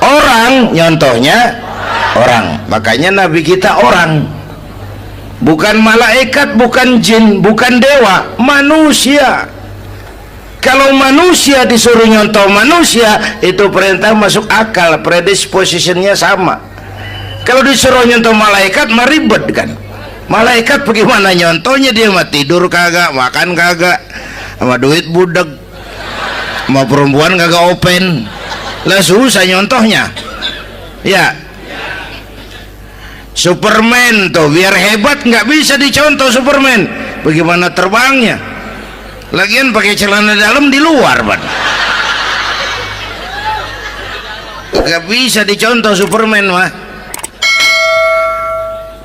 [SPEAKER 1] orang, nyontohnya orang. Makanya Nabi kita orang, bukan malaikat, bukan jin, bukan dewa, manusia. Kalau manusia disuruh nyontoh manusia, itu perintah masuk akal, predispositionnya sama. Kalau disuruh nyontoh malaikat, mah ribet kan. Malaikat bagaimana nyontohnya, dia mah tidur kagak, makan kagak, sama duit budeg, sama perempuan kagak open. Lah susah nyontohnya. Ya, Superman tuh biar hebat nggak bisa dicontoh Superman. Bagaimana terbangnya? Lagian pakai celana dalam di luar, Pak. Nggak bisa dicontoh Superman mah.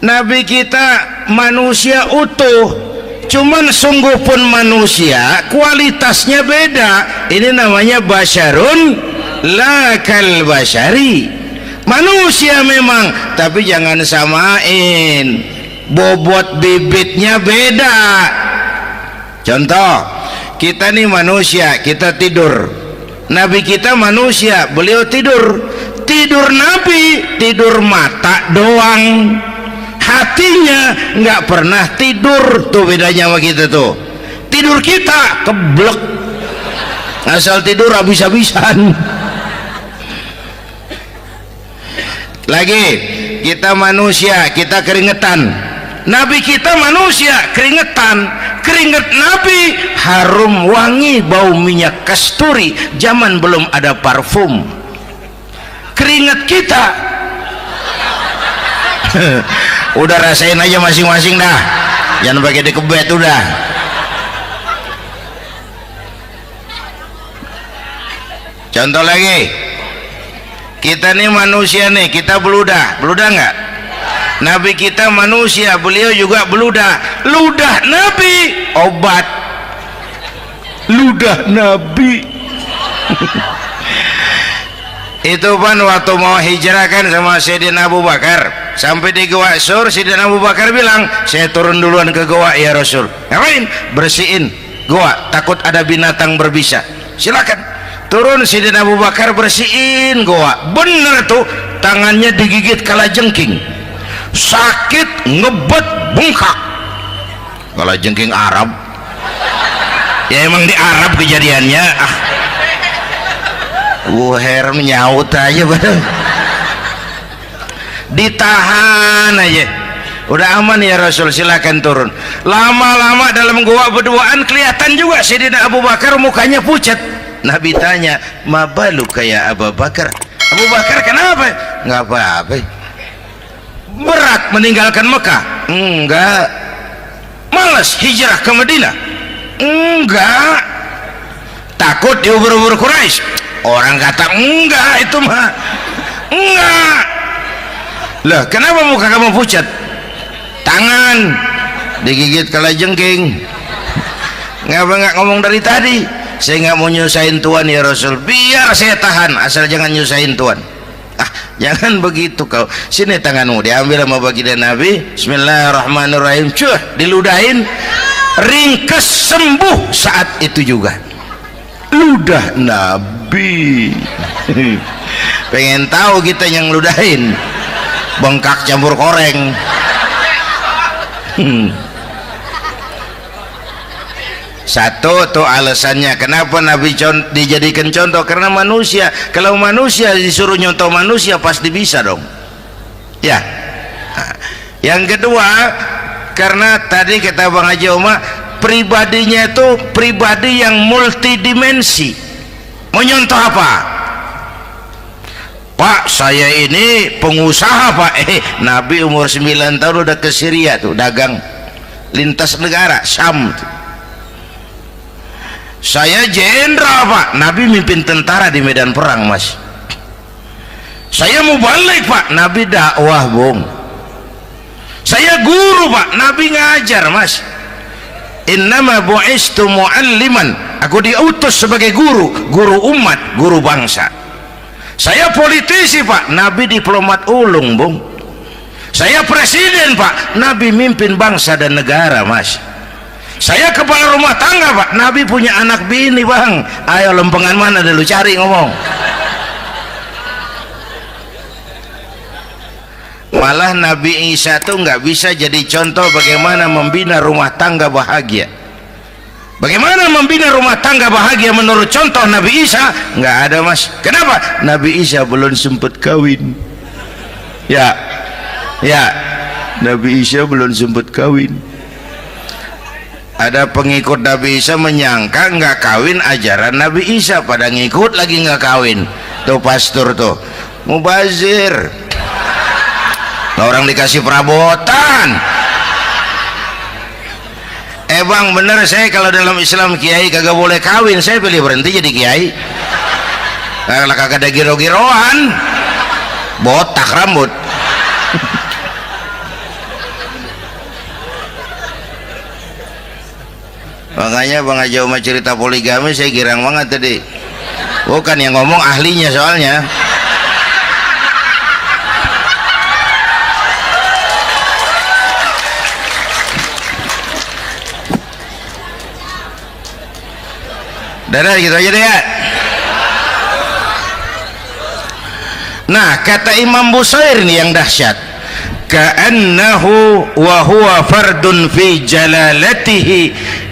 [SPEAKER 1] Nabi kita manusia utuh, cuman sungguh pun manusia, kualitasnya beda. Ini namanya basyarun la kal basyari. Manusia memang, tapi jangan samain, bobot bibitnya beda. Contoh, kita nih manusia, kita tidur. Nabi kita manusia, beliau tidur. Tidur Nabi, tidur mata doang, hatinya nggak pernah tidur. Tuh bedanya sama kita tuh. Tidur kita keblek, asal tidur habis-habisan. Lagi, kita manusia, kita keringetan. Nabi kita manusia, keringetan. Keringet Nabi harum wangi, bau minyak kasturi, zaman belum ada parfum. Keringet kita udah rasain aja masing-masing dah, jangan pakai dikebet udah. Contoh lagi, kita nih manusia nih, kita beludah nggak? Nabi kita manusia, beliau juga beludah. Ludah Nabi obat, ludah Nabi. Itu kan waktu mau hijrah kan sama Sayyidina Abu Bakar, sampai di Gua Sur, Sayyidina Abu Bakar bilang, saya turun duluan ke gua ya Rasul. Ngapain? Bersihin gua, takut ada binatang berbisa. Silakan. Turun Sayyidina Abu Bakar bersihin gua. Bener tuh, tangannya digigit kalajengking, sakit, ngebet, bengkak. Kalajengking Arab, ya emang di Arab kejadiannya. Wuher menyaut aja badan, ditahan aja. Udah aman ya Rasul, silakan turun. Lama-lama dalam gua berduaan kelihatan juga Sayyidina Abu Bakar mukanya pucat. Nabi tanya, mabalu kayak Abu Bakar? Abu Bakar kenapa? Nggak apa-apa, berat meninggalkan Mekah? Enggak. Malas hijrah ke Madinah? Enggak. Takut diubur-ubur Quraisy? Orang kata enggak, itu mah enggak. Lah kenapa muka kamu pucat? Tangan digigit kalajengking. Ngapa nggak ngomong dari tadi? Saya nggak mau nyusahin Tuhan ya Rasul, biar saya tahan asal jangan nyusahin Tuhan. Jangan begitu kau. Sini tanganmu, diambil sama baginda Nabi. Bismillahirrahmanirrahim. Cuh, diludahin, ringkes, sembuh saat itu juga. Ludah Nabi. Pengen tahu kita yang ludahin, bengkak campur koreng. Satu tuh alasannya kenapa Nabi dijadikan contoh, karena manusia. Kalau manusia disuruh nyontoh manusia pasti bisa dong ya. Nah, yang kedua, karena tadi kata Bang Haji Oma, pribadinya itu pribadi yang multidimensi. Mau nyontoh apa? Pak, saya ini pengusaha Pak. Nabi umur 9 tahun udah ke Syria tuh, dagang lintas negara Syam tuh. Saya jenderal Pak, Nabi mimpin tentara di medan perang Mas. Saya mau balik Pak, Nabi dakwah Bung. Saya guru Pak, Nabi ngajar Mas. Innama bu'istu mu'alliman, aku diutus sebagai guru, guru umat, guru bangsa. Saya politisi Pak, Nabi diplomat ulung Bung. Saya presiden Pak, Nabi mimpin bangsa dan negara Mas. Saya kepala rumah tangga Pak, Nabi punya anak bini Bang. Ayo lempengan mana dulu cari ngomong. Malah Nabi Isa tuh nggak bisa jadi contoh bagaimana membina rumah tangga bahagia. Bagaimana membina rumah tangga bahagia menurut contoh Nabi Isa? Nggak ada Mas. Kenapa? Nabi Isa belum sempat kawin. Ya, Nabi Isa belum sempat kawin. Ada pengikut Nabi Isa menyangka nggak kawin ajaran Nabi Isa, pada ngikut lagi nggak kawin. Tuh pastor tuh mubazir, orang dikasih perabotan. Bang bener, saya kalau dalam Islam kiai kagak boleh kawin, saya pilih berhenti jadi kiai. Kalau kagak ada giro-giroan, botak rambut. Makanya Bang Haji Oma cerita poligami saya girang banget tadi. Bukan yang ngomong ahlinya soalnya. Dadah gitu aja deh ya. Nah kata Imam Busair nih yang dahsyat, ka'annahu wa huwa fardun fi jalalatihi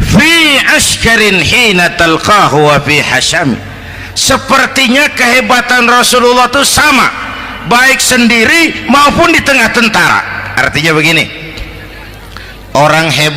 [SPEAKER 1] fi askarin hina talqahu wa fi hasham. Sepertinya kehebatan Rasulullah itu sama, baik sendiri maupun di tengah tentara. Artinya begini, orang hebat